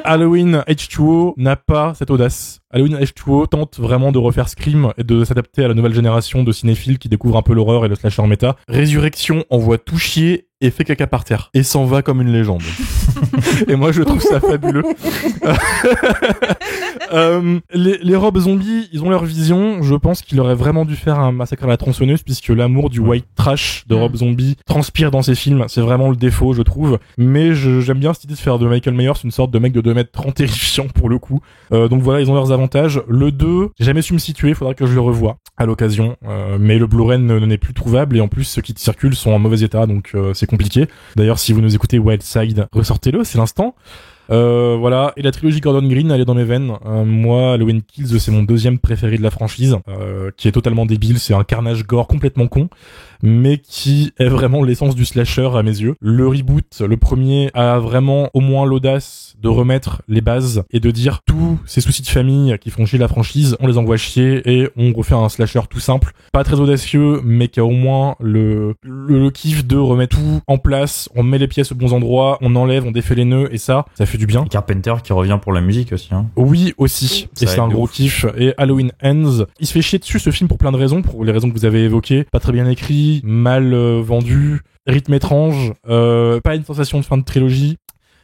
Halloween H2O n'a pas cette audace. Halloween H2O tente vraiment de refaire Scream et de s'adapter à la nouvelle génération de cinéphiles qui découvrent un peu l'horreur et le slasher méta. Résurrection envoie tout chier et fait caca par terre. Et s'en va comme une légende. Et moi, je trouve ça fabuleux. Les Rob Zombies, ils ont leur vision. Je pense qu'il aurait vraiment dû faire un massacre à la tronçonneuse puisque l'amour du white trash de Rob Zombie transpire dans ses films. C'est vraiment le défaut, je trouve. Mais j'aime bien cette idée de faire de Michael Myers une sorte de mec de 2m30 terrifiant pour le coup. Donc voilà, ils ont leurs avantages. Le 2, j'ai jamais su me situer, faudra que je le revoie à l'occasion. Mais le Blu-ray n'est plus trouvable et en plus ceux qui circulent sont en mauvais état, donc c'est compliqué. D'ailleurs, si vous nous écoutez Wildside, ressortez-le, c'est l'instant. Voilà, et la trilogie Gordon Green, elle est dans mes veines. Moi, Halloween Kills, c'est mon deuxième préféré de la franchise, qui est totalement débile. C'est un carnage gore complètement con, mais qui est vraiment l'essence du slasher à mes yeux. Le reboot, le premier, a vraiment au moins l'audace de remettre les bases et de dire tous ces soucis de famille qui font chier la franchise, on les envoie chier et on refait un slasher tout simple, pas très audacieux, mais qui a au moins le kiff de remettre tout en place, on met les pièces aux bons endroits, on enlève, on défait les nœuds et ça fait du bien. Et Carpenter qui revient pour la musique aussi. Hein. Oui, aussi. Et c'est un gros kiff. Et Halloween Ends, il se fait chier dessus ce film pour plein de raisons, pour les raisons que vous avez évoquées. Pas très bien écrit, mal vendu, rythme étrange, pas une sensation de fin de trilogie.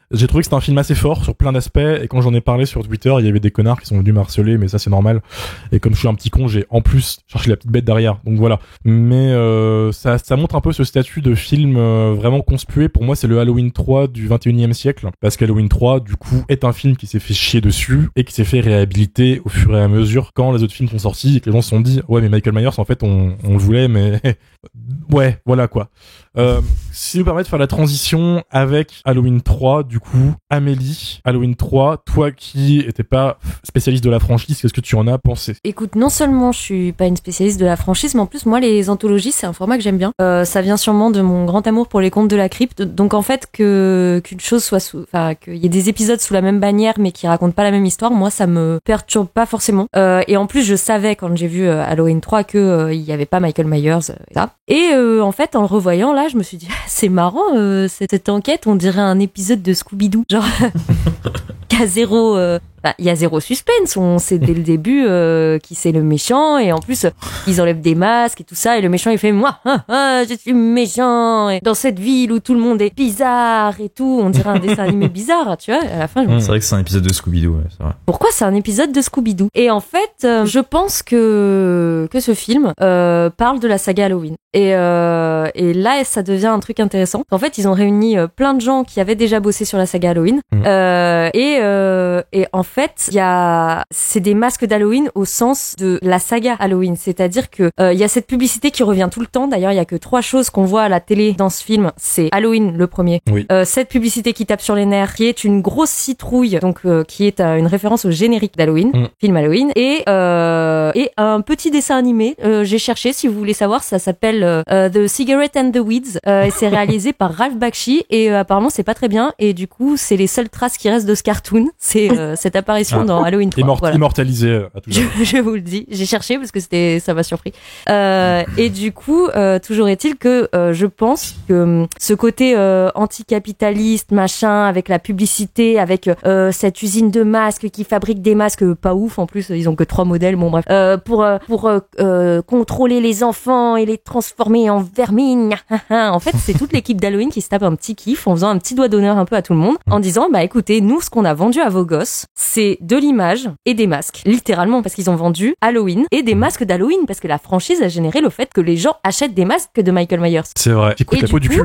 J'ai trouvé que c'était un film assez fort sur plein d'aspects et quand j'en ai parlé sur Twitter, il y avait des connards qui sont venus m'harceler, mais ça c'est normal. Et comme je suis un petit con, j'ai en plus cherché la petite bête derrière. Donc voilà. Mais ça montre un peu ce statut de film vraiment conspué. Pour moi, c'est le Halloween 3 du 21e siècle parce qu'Halloween 3 du coup est un film qui s'est fait chier dessus et qui s'est fait réhabiliter au fur et à mesure quand les autres films sont sortis et que les gens se sont dit ouais mais Michael Myers en fait on le voulait mais ouais voilà quoi. Si vous permettez de faire la transition avec Halloween 3, du coup, Amélie, Halloween 3, toi qui étais pas spécialiste de la franchise, qu'est-ce que tu en as pensé? Écoute, non seulement je suis pas une spécialiste de la franchise, mais en plus, moi, les anthologies, c'est un format que j'aime bien. Ça vient sûrement de mon grand amour pour les contes de la crypte. Donc, en fait, qu'une chose soit qu'il y ait des épisodes sous la même bannière, mais qui racontent pas la même histoire, moi, ça me perturbe pas forcément. Et en plus, je savais, quand j'ai vu Halloween 3, que il y avait pas Michael Myers, et ça. Et en fait, en le revoyant, là, je me suis dit, c'est marrant, cette enquête, on dirait un épisode de Scooby-Doo. Genre, il y a zéro suspense, on sait dès le début qui c'est le méchant, et en plus ils enlèvent des masques et tout ça, et le méchant il fait moi je suis méchant, et dans cette ville où tout le monde est bizarre et tout, on dirait un dessin animé bizarre, tu vois. À la fin c'est vrai que c'est un épisode de Scooby-Doo, ouais, c'est vrai. Pourquoi c'est un épisode de Scooby-Doo? Et en fait je pense que ce film parle de la saga Halloween, et là ça devient un truc intéressant. En fait ils ont réuni plein de gens qui avaient déjà bossé sur la saga Halloween, et en fait fait, c'est des masques d'Halloween au sens de la saga Halloween. C'est-à-dire que il y a cette publicité qui revient tout le temps. D'ailleurs, il y a que 3 choses qu'on voit à la télé dans ce film. C'est Halloween, le premier. Oui. Cette publicité qui tape sur les nerfs, qui est une grosse citrouille, donc qui est une référence au générique d'Halloween, film Halloween, et un petit dessin animé. J'ai cherché, si vous voulez savoir, ça s'appelle The Cigarette and the Weeds. Et c'est réalisé par Ralph Bakshi et apparemment c'est pas très bien. Et du coup, c'est les seules traces qui restent de ce cartoon. C'est cette apparition dans Halloween 3. Voilà. Immortalisé à tout l'heure. Je vous le dis. J'ai cherché parce que ça m'a surpris. Et du coup, toujours est-il que je pense que ce côté anticapitaliste, machin, avec la publicité, avec cette usine de masques qui fabrique des masques pas ouf, en plus ils ont que 3 modèles, bon bref, pour contrôler les enfants et les transformer en vermine. En fait, c'est toute l'équipe d'Halloween qui se tape un petit kiff en faisant un petit doigt d'honneur un peu à tout le monde, en disant bah écoutez, nous ce qu'on a vendu à vos gosses, c'est de l'image et des masques, littéralement, parce qu'ils ont vendu Halloween et des masques d'Halloween, parce que la franchise a généré le fait que les gens achètent des masques de Michael Myers. C'est vrai, qui coûte la peau du cul.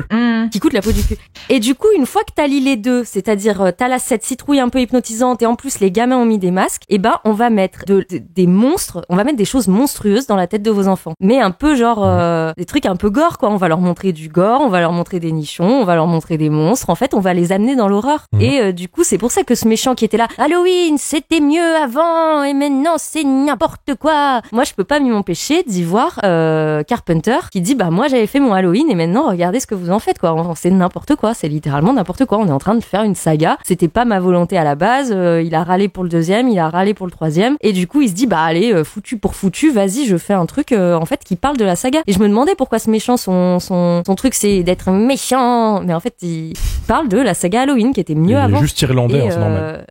Qui coûte la peau du cul. Et du coup, une fois que t'as lié les deux, c'est-à-dire t'as cette citrouille un peu hypnotisante et en plus les gamins ont mis des masques, et ben on va mettre des monstres, on va mettre des choses monstrueuses dans la tête de vos enfants. Mais un peu genre des trucs un peu gore quoi, on va leur montrer du gore, on va leur montrer des nichons, on va leur montrer des monstres, en fait on va les amener dans l'horreur. Et du coup c'est pour ça que ce méchant qui était là, Halloween c'était mieux avant et maintenant c'est n'importe quoi. Moi je peux pas m'empêcher d'y voir Carpenter qui dit bah moi j'avais fait mon Halloween et maintenant regardez ce que vous en faites quoi. C'est n'importe quoi, c'est littéralement n'importe quoi. On est en train de faire une saga, c'était pas ma volonté à la base, il a râlé pour le 2e, il a râlé pour le 3e et du coup il se dit bah allez foutu pour foutu, vas-y je fais un truc en fait qui parle de la saga. Et je me demandais pourquoi ce méchant son truc c'est d'être méchant, mais en fait il parle de la saga Halloween qui était mieux avant. Il est juste irlandais, c'est normal.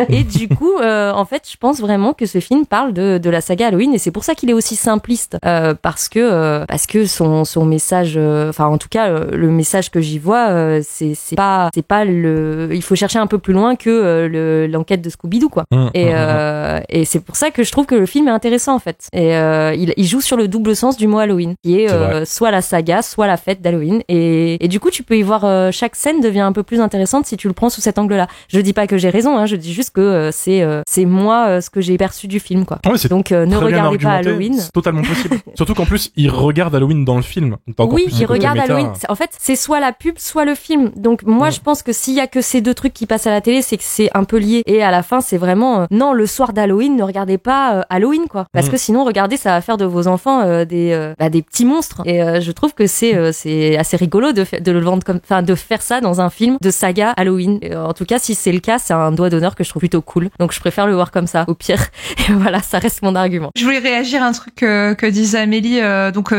Et du coup en fait je pense vraiment que ce film parle de la saga Halloween et c'est pour ça qu'il est aussi simpliste parce que son message, enfin en tout cas le message que j'y vois c'est pas le, il faut chercher un peu plus loin que l'enquête de Scooby-Doo quoi. Et c'est pour ça que je trouve que le film est intéressant en fait. Et il joue sur le double sens du mot Halloween, qui est soit la saga, soit la fête d'Halloween. Et du coup, tu peux y voir chaque scène devient un peu plus intéressante si tu le prends sous cet angle-là. Je dis pas que j'ai raison, hein, je dis juste que c'est moi ce que j'ai perçu du film quoi. Ouais, donc ne regardez pas Halloween. C'est totalement possible. Surtout qu'en plus, il regarde Halloween dans le film. Oui, il regarde Halloween. En fait, c'est soit la pub, soit le film. Donc moi, je pense que s'il y a que ces deux trucs qui passent à la télé, c'est que c'est un peu lié. Et à la fin, c'est vraiment non, le soir d'Halloween, ne regardez pas Halloween quoi, parce que sinon, regardez, ça va faire de vos enfants des petits monstres. Et je trouve que c'est assez rigolo de le vendre comme, enfin, de faire ça dans un film de saga Halloween. Et, en tout cas, si c'est le cas, c'est un doigt d'honneur que je trouve plutôt cool. Donc je préfère le voir comme ça, au pire. Et voilà, ça reste mon argument. Je voulais réagir à un truc que disait Amélie,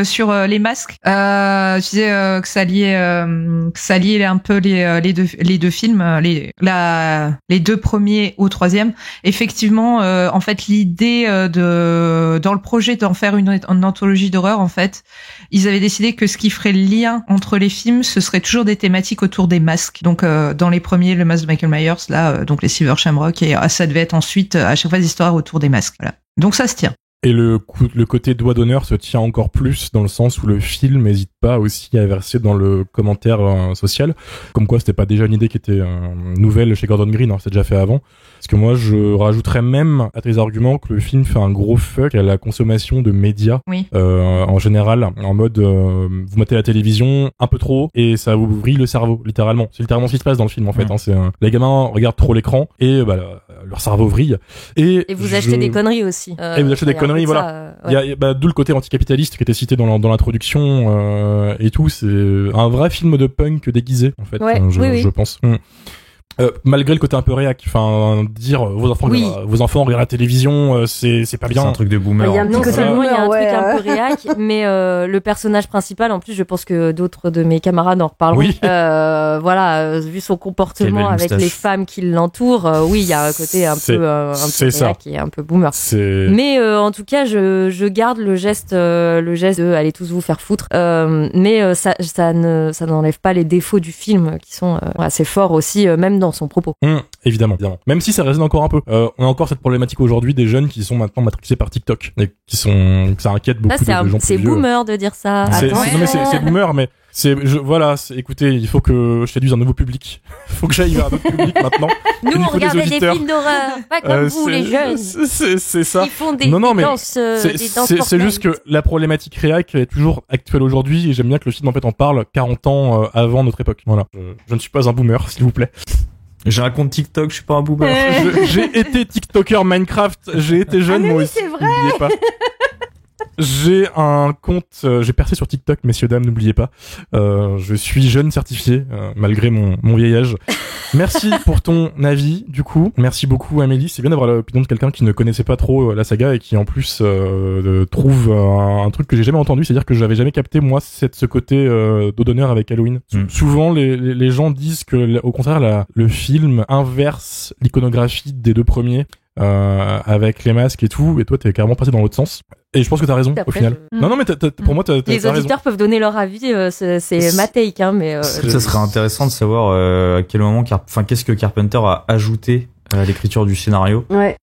sur les masques. Je disais que ça liait un peu les deux films, les deux premiers au troisième. Effectivement, en fait, l'idée dans le projet d'en faire une anthologie d'horreur, en fait, ils avaient décidé que ce qui ferait le lien entre les films, ce serait toujours des thématiques autour des masques. Donc, dans les premiers, le masque de Michael Myers, là, donc les Silver Shamrock, et ça devait être ensuite à chaque fois des histoires autour des masques. Voilà. Donc ça se tient. Et le côté doigt d'honneur se tient encore plus dans le sens où le film n'hésite pas aussi à verser dans le commentaire social, comme quoi c'était pas déjà une idée qui était nouvelle chez Gordon Green, c'est déjà fait avant. Parce que moi je rajouterais même à tes arguments que le film fait un gros fuck à la consommation de médias en général, en mode vous mettez la télévision un peu trop et ça vous vrille le cerveau, littéralement. C'est littéralement ce qui se passe dans le film en fait. Les gamins regardent trop l'écran et leur cerveau vrille. Et vous achetez des conneries aussi. Et vous achetez des conneries, voilà. Il y a d'où le côté anticapitaliste qui était cité dans l'introduction et tout. C'est un vrai film de punk déguisé en fait. Je pense. Malgré le côté un peu réac, enfin dire vos enfants regardent la télévision, c'est pas bien. C'est un truc de boomer. Il y a un truc un peu réac, mais le personnage principal, en plus, je pense que d'autres de mes camarades en reparleront. Oui. Vu son comportement avec les femmes qui l'entourent, oui, il y a un côté un peu réac et un peu boomer. Mais en tout cas, je garde le geste de allez tous vous faire foutre. Mais ça n'enlève pas les défauts du film qui sont assez forts aussi, même dans son propos. Évidemment. Même si ça résonne encore un peu. On a encore cette problématique aujourd'hui des jeunes qui sont maintenant matrixés par TikTok et ça inquiète beaucoup de gens plus vieux. C'est boomer de dire ça. C'est boomer, mais écoutez, il faut que je séduise un nouveau public. Il faut que j'aille vers un autre public maintenant. Nous, on regardait des films d'horreur, pas comme vous, les jeunes. C'est ça. Ils font des danses, c'est juste que la problématique réac est toujours actuelle aujourd'hui et j'aime bien que le film en fait en parle 40 ans avant notre époque. Voilà. Je ne suis pas un boomer, s'il vous plaît. J'ai un compte TikTok, je suis pas un boomer. J'ai été TikToker Minecraft, j'ai été jeune moi aussi. C'est vrai. N'oubliez pas. J'ai un compte, j'ai percé sur TikTok, messieurs dames, n'oubliez pas. Je suis jeune certifié, malgré mon vieil âge. Merci pour ton avis, du coup. Merci beaucoup, Amélie. C'est bien d'avoir l'opinion de quelqu'un qui ne connaissait pas trop la saga et qui, en plus, trouve un truc que j'ai jamais entendu. C'est-à-dire que j'avais jamais capté, moi, ce côté dos d'honneur avec Halloween. Souvent, les gens disent que, au contraire, le film inverse l'iconographie des deux premiers. Avec les masques et tout, et toi t'es carrément passé dans l'autre sens. Et je pense que t'as raison au final. Non, mais pour moi t'as les raison. auditeurs peuvent donner leur avis, c'est ma take, hein, mais. Ça serait intéressant de savoir à quel moment, qu'est-ce que Carpenter a ajouté à l'écriture du scénario. Ouais.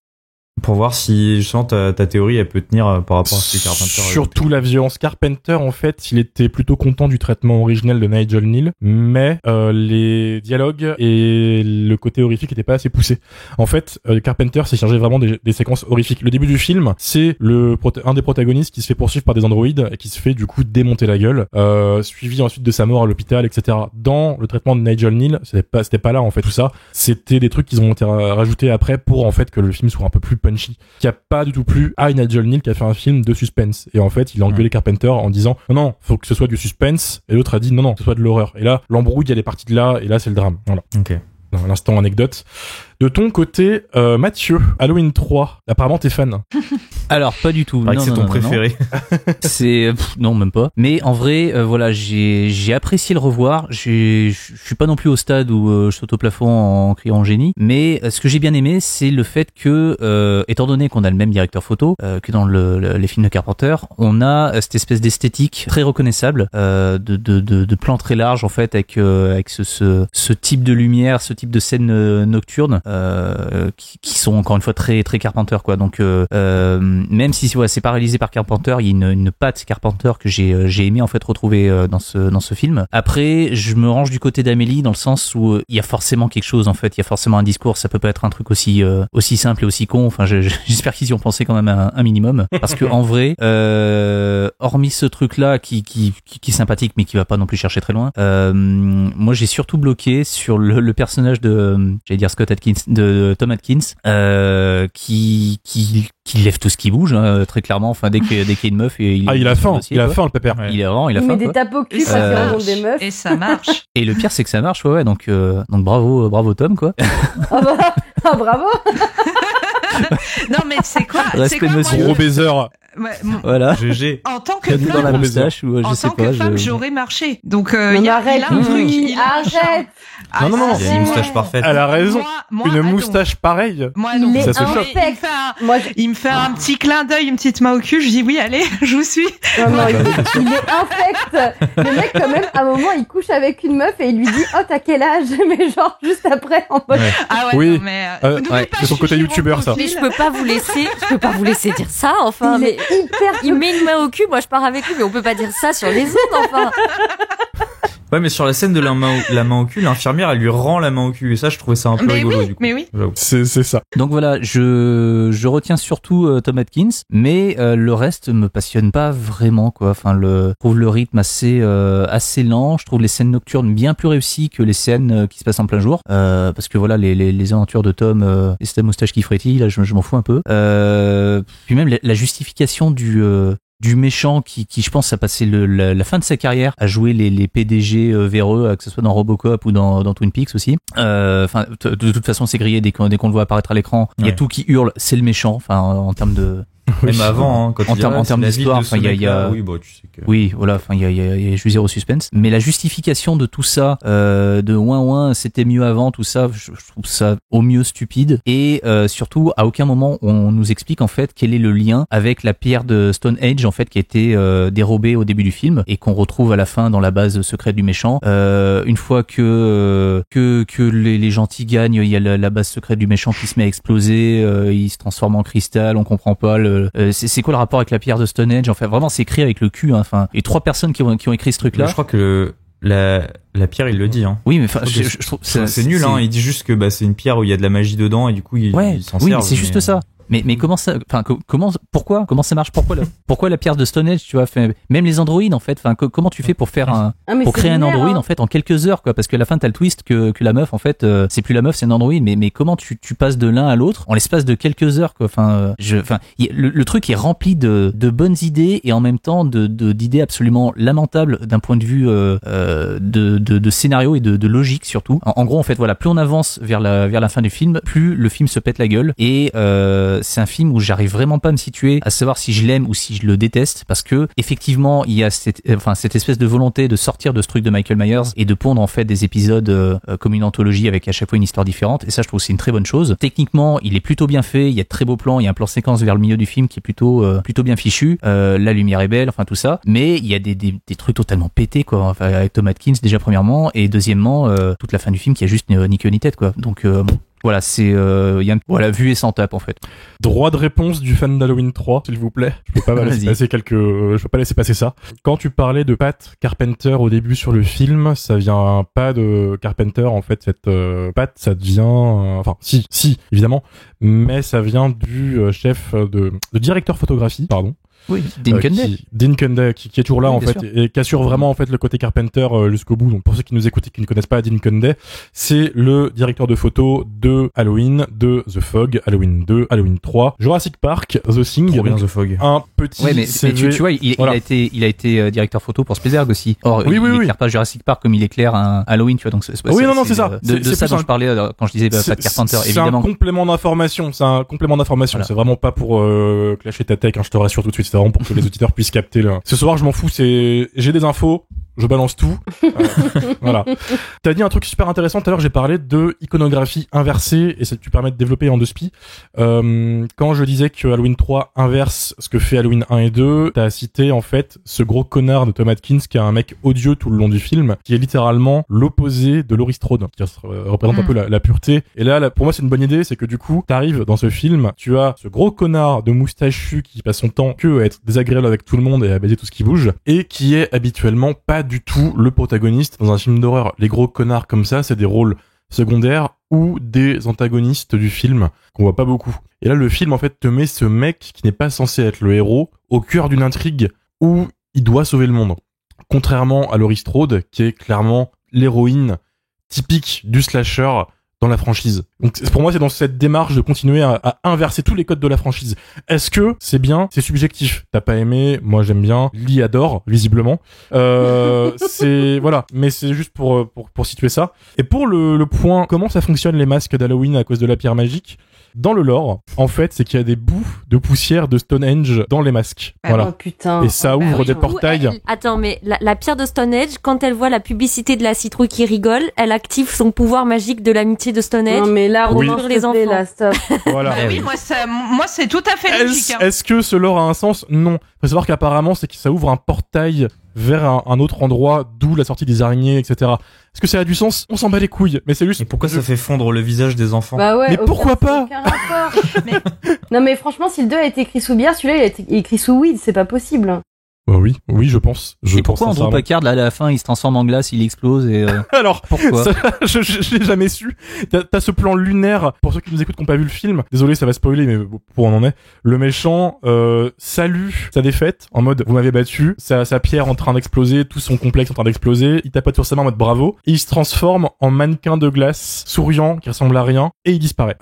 Pour voir si justement ta théorie elle peut tenir par rapport à ce que Carpenter a surtout la violence. Carpenter en fait il était plutôt content du traitement originel de Nigel Kneale, mais les dialogues et le côté horrifique étaient pas assez poussés. En fait Carpenter s'est chargé vraiment des séquences horrifiques. Le début du film c'est un des protagonistes qui se fait poursuivre par des androïdes et qui se fait du coup démonter la gueule, suivi ensuite de sa mort à l'hôpital, etc. Dans le traitement de Nigel Kneale c'était pas là en fait tout ça, c'était des trucs qu'ils ont été rajoutés après pour en fait que le film soit un peu plus punchy, qui a pas du tout plu à Nigel Kneale qui a fait un film de suspense. Et en fait, il a engueulé Carpenter en disant non, faut que ce soit du suspense. Et l'autre a dit non, que ce soit de l'horreur. Et là, l'embrouille, elle est partie de là, et là, c'est le drame. Voilà. Ok. L'instant anecdote. De ton côté, Mathieu, Halloween 3, apparemment t'es fan. Alors pas du tout. C'est ton préféré. C'est non même pas. Mais en vrai, voilà, j'ai apprécié le revoir. Je suis pas non plus au stade où je saute au plafond en criant génie. Mais ce que j'ai bien aimé, c'est le fait que, étant donné qu'on a le même directeur photo que dans les films de Carpenter, on a cette espèce d'esthétique très reconnaissable, de plans très larges en fait, avec ce type de lumière, ce type de scène nocturne. Qui sont encore une fois très très Carpenter quoi. Donc même si c'est pas réalisé par Carpenter, il y a une patte Carpenter que j'ai aimé en fait retrouver dans ce film. Après je me range du côté d'Amélie dans le sens où il y a forcément quelque chose en fait, il y a forcément un discours, ça peut pas être un truc aussi simple et aussi con. Enfin j'espère qu'ils y ont pensé quand même un minimum parce que en vrai hormis ce truc là qui est sympathique mais qui va pas non plus chercher très loin, moi j'ai surtout bloqué sur le personnage de j'allais dire Scott Adkins, de Tom Atkins, qui lève tout ce qui bouge, hein, très clairement. Enfin, dès qu'il y a une meuf, il a faim, il a faim le pépère. Ouais. Il a faim. Il met des tapes au cul parce qu'il rencontre des meufs. Et ça marche. Et le pire, c'est que ça marche, ouais. Donc bravo Tom, quoi. Bravo. Non, mais c'est quoi? Respect monsieur. Gros baiser. Ouais, voilà. GG. En tant que dans la moustache ou je sais pas. En tant que femme, j'aurais marché. Donc arrête, arrête. Non. Il y a une moustache parfaite. Elle a raison. Une moustache pareille. Moi non. Ça se choque. Il me fait un petit clin d'œil, une petite main au cul. Je dis oui, allez, je vous suis. Non, il est infect. Le mec, quand même, à un moment, il couche avec une meuf et il lui dit oh t'as quel âge? Mais genre juste après en mode. Ouais. Ah ouais. Oui. Non, mais c'est son côté youtubeur ça. Mais je peux pas vous laisser dire ça. Enfin, mais il met une main au cul. Moi, je pars avec lui, mais on peut pas dire ça sur les ondes. Enfin. Ouais, mais sur la scène de la main au cul, l'infirmière, elle lui rend la main au cul. Et ça, je trouvais ça un peu rigolo, du coup. Mais oui. C'est ça. Donc voilà, je retiens surtout Tom Atkins, mais le reste me passionne pas vraiment, quoi. Enfin, je trouve le rythme assez lent. Je trouve les scènes nocturnes bien plus réussies que les scènes qui se passent en plein jour. Parce que voilà, les aventures de Tom, et cette moustache qui frétille, là, je m'en fous un peu. Puis même la justification du méchant qui je pense a passé la fin de sa carrière à jouer les PDG véreux, que ce soit dans Robocop ou dans Twin Peaks aussi. Enfin de toute façon c'est grillé dès qu'on le voit apparaître à l'écran. Il y a tout qui hurle, c'est le méchant. Enfin en termes de Même avant, hein, quand en termes d'histoire, enfin, il y a oui, bon, tu sais que... Oui, voilà, enfin, il y a je veux dire au suspense. Mais la justification de tout ça, de ouin, c'était mieux avant, tout ça, je trouve ça au mieux stupide. Et surtout, à aucun moment, on nous explique, en fait, quel est le lien avec la pierre de Stonehenge, en fait, qui a été dérobée au début du film et qu'on retrouve à la fin dans la base secrète du méchant. Une fois que les gentils gagnent, il y a la base secrète du méchant qui se met à exploser, il se transforme en cristal, on comprend pas c'est quoi le rapport avec la pierre de Stonehenge. Enfin, vraiment, c'est écrit avec le cul, hein. Enfin, et 3 personnes qui ont écrit ce truc-là. Je crois que la pierre, il le dit, hein. Oui, mais enfin, je trouve c'est nul, hein. Il dit juste que c'est une pierre où il y a de la magie dedans et du coup, il s'en sert. Oui, c'est juste ça. Mais comment ça, enfin, comment ça marche? Pourquoi la pierre de Stonehenge, tu vois, même les androïdes, en fait, enfin, comment tu fais pour faire pour créer un androïde, en fait, en quelques heures, quoi, parce que à la fin, t'as le twist que la meuf, en fait, c'est plus la meuf, c'est un androïde, mais comment tu passes de l'un à l'autre en l'espace de quelques heures, quoi, enfin, le truc est rempli de bonnes idées et en même temps d'idées absolument lamentables d'un point de vue, de scénario et de logique, surtout. En gros, en fait, voilà, plus on avance vers la fin du film, plus le film se pète la gueule et, c'est un film où j'arrive vraiment pas à me situer à savoir si je l'aime ou si je le déteste, parce que effectivement il y a cette espèce de volonté de sortir de ce truc de Michael Myers et de pondre en fait des épisodes comme une anthologie avec à chaque fois une histoire différente, et ça je trouve que c'est une très bonne chose. Techniquement il est plutôt bien fait, il y a de très beaux plans, il y a un plan séquence vers le milieu du film qui est plutôt bien fichu, la lumière est belle, enfin tout ça, mais il y a des trucs totalement pétés, quoi, enfin, avec Tom Atkins déjà premièrement, et deuxièmement toute la fin du film qui a juste ni queue ni tête, quoi. Donc voilà, c'est voilà, vu et sans tape, en fait. Droit de réponse du fan d'Halloween 3, s'il vous plaît. Je peux pas laisser passer ça. Quand tu parlais de Pat Carpenter au début sur le film, ça vient pas de Carpenter, en fait, cette Pat, ça devient si, évidemment, mais ça vient du chef de directeur photographie, pardon. Oui, Dean Cundey, qui est toujours là, oui, en fait, sûr. et qui assure vraiment, en fait, le côté Carpenter jusqu'au bout. Donc, pour ceux qui nous écoutent et qui ne connaissent pas Dean Cundey, c'est le directeur de photo de Halloween, de The Fog, Halloween 2, Halloween 3, Jurassic Park, The Thing. Trop bien, The Fog. Un petit ouais, mais CV. tu vois, il a été directeur photo pour Spielberg aussi. Or, oui, il éclaire pas Jurassic Park comme il éclaire un Halloween, tu vois, donc c'est c'est ça. De ça dont je parlais quand je disais Pat Carpenter, évidemment. C'est un complément d'information. Voilà. C'est vraiment pas pour clasher ta tech, hein, je te rassure tout de suite. C'est vraiment pour que les auditeurs puissent capter ce soir, je m'en fous, j'ai des infos, je balance tout. Voilà. T'as dit un truc super intéressant tout à l'heure, j'ai parlé de iconographie inversée et ça te permet de développer en 2 spi. Quand je disais que Halloween 3 inverse ce que fait Halloween 1 et 2, t'as cité en fait ce gros connard de Tom Atkins qui est un mec odieux tout le long du film, qui est littéralement l'opposé de Laurie Strode, qui représente un peu la pureté. Et là, pour moi, c'est une bonne idée, c'est que du coup, t'arrives dans ce film, tu as ce gros connard de moustachu qui passe son temps à être désagréable avec tout le monde et à baiser tout ce qui bouge, et qui est habituellement pas du tout le protagoniste dans un film d'horreur. Les gros connards comme ça, c'est des rôles secondaires ou des antagonistes du film qu'on voit pas beaucoup. Et là, le film, en fait, te met ce mec qui n'est pas censé être le héros au cœur d'une intrigue où il doit sauver le monde. Contrairement à Laurie Strode, qui est clairement l'héroïne typique du slasher dans la franchise. Donc pour moi, c'est dans cette démarche de continuer à inverser tous les codes de la franchise. Est-ce que c'est bien? C'est subjectif. T'as pas aimé? Moi, j'aime bien. Lee adore, visiblement. C'est voilà, mais c'est juste pour situer ça. Et pour le point, comment ça fonctionne les masques d'Halloween à cause de la pierre magique? Dans le lore, en fait, c'est qu'il y a des bouts de poussière de Stonehenge dans les masques. Voilà. Oh putain. Et ça ouvre des portails. Attends, mais la pierre de Stonehenge, quand elle voit la publicité de la citrouille qui rigole, elle active son pouvoir magique de l'amitié de Stonehenge. Non, mais là, Oui. Romain, les s'il te plaît, enfants. là, stop. Voilà. Oui, moi c'est tout à fait logique. Hein. Est-ce que ce lore a un sens? Non. Faut savoir qu'apparemment, c'est que ça ouvre un portail vers un autre endroit, d'où la sortie des araignées, etc. Est-ce que ça a du sens? On s'en bat les couilles. Mais c'est juste. Et pourquoi ça fait fondre le visage des enfants? Bah ouais. Mais pourquoi pas? Aucun rapport. Non, mais franchement, si le 2 a été écrit sous bière, celui-là, il a été écrit sous weed, c'est pas possible. Oui, je pense. Et pourquoi Andrew Packard, là, à la fin, il se transforme en glace, il explose et Alors, pourquoi ça, je l'ai jamais su. T'as ce plan lunaire, pour ceux qui nous écoutent qui n'ont pas vu le film, désolé, ça va spoiler, mais pour on en est. Le méchant salue sa défaite, en mode, vous m'avez battu, sa pierre en train d'exploser, tout son complexe en train d'exploser, il tapote sur sa main en mode bravo, et il se transforme en mannequin de glace, souriant, qui ressemble à rien, et il disparaît.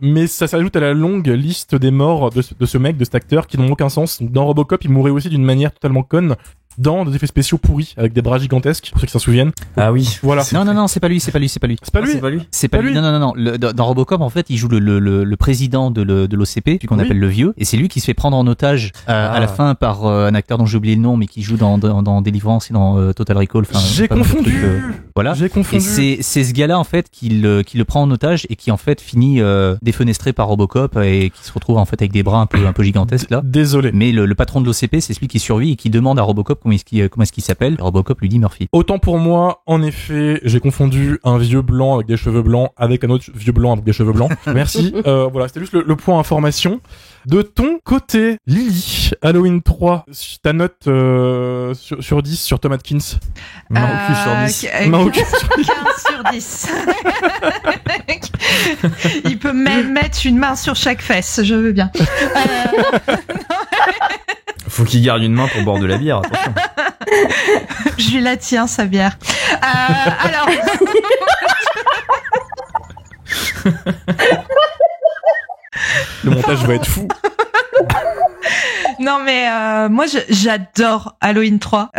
Mais ça s'ajoute à la longue liste des morts de ce mec, de cet acteur, qui n'ont aucun sens. Dans Robocop, il mourait aussi d'une manière totalement conne. dans des effets spéciaux pourris avec des bras gigantesques, pour ceux qui s'en souviennent. Ah oui. Voilà. Non, c'est pas lui. C'est pas lui. C'est pas lui. Non. Dans Robocop, en fait, il joue le président de l'OCP, celui qu'on appelle le vieux, et c'est lui qui se fait prendre en otage à la fin par un acteur dont j'ai oublié le nom, mais qui joue dans Deliverance et dans Total Recall. J'ai confondu. Voilà. J'ai confondu. Et c'est ce gars-là en fait qui le prend en otage et qui en fait finit défenestré par Robocop et qui se retrouve en fait avec des bras un peu gigantesques là. Désolé. Mais le patron de l'OCP, c'est celui qui survit et qui demande à Robocop comment est-ce qu'il s'appelle. Robocop lui dit Murphy. Autant pour moi, en effet, j'ai confondu un vieux blanc avec des cheveux blancs avec un autre vieux blanc avec des cheveux blancs. Merci. Voilà, c'était juste le point information. De ton côté, Lily, Halloween 3, ta note sur 10 sur Tom Atkins. Main au cul sur 10. Main au cul sur 10. 15 sur 10. Il peut même mettre une main sur chaque fesse, je veux bien. Faut qu'il garde une main pour boire de la bière, attention. Je lui la tiens, sa bière. Alors... Le montage va être fou. Non mais moi j'adore Halloween 3,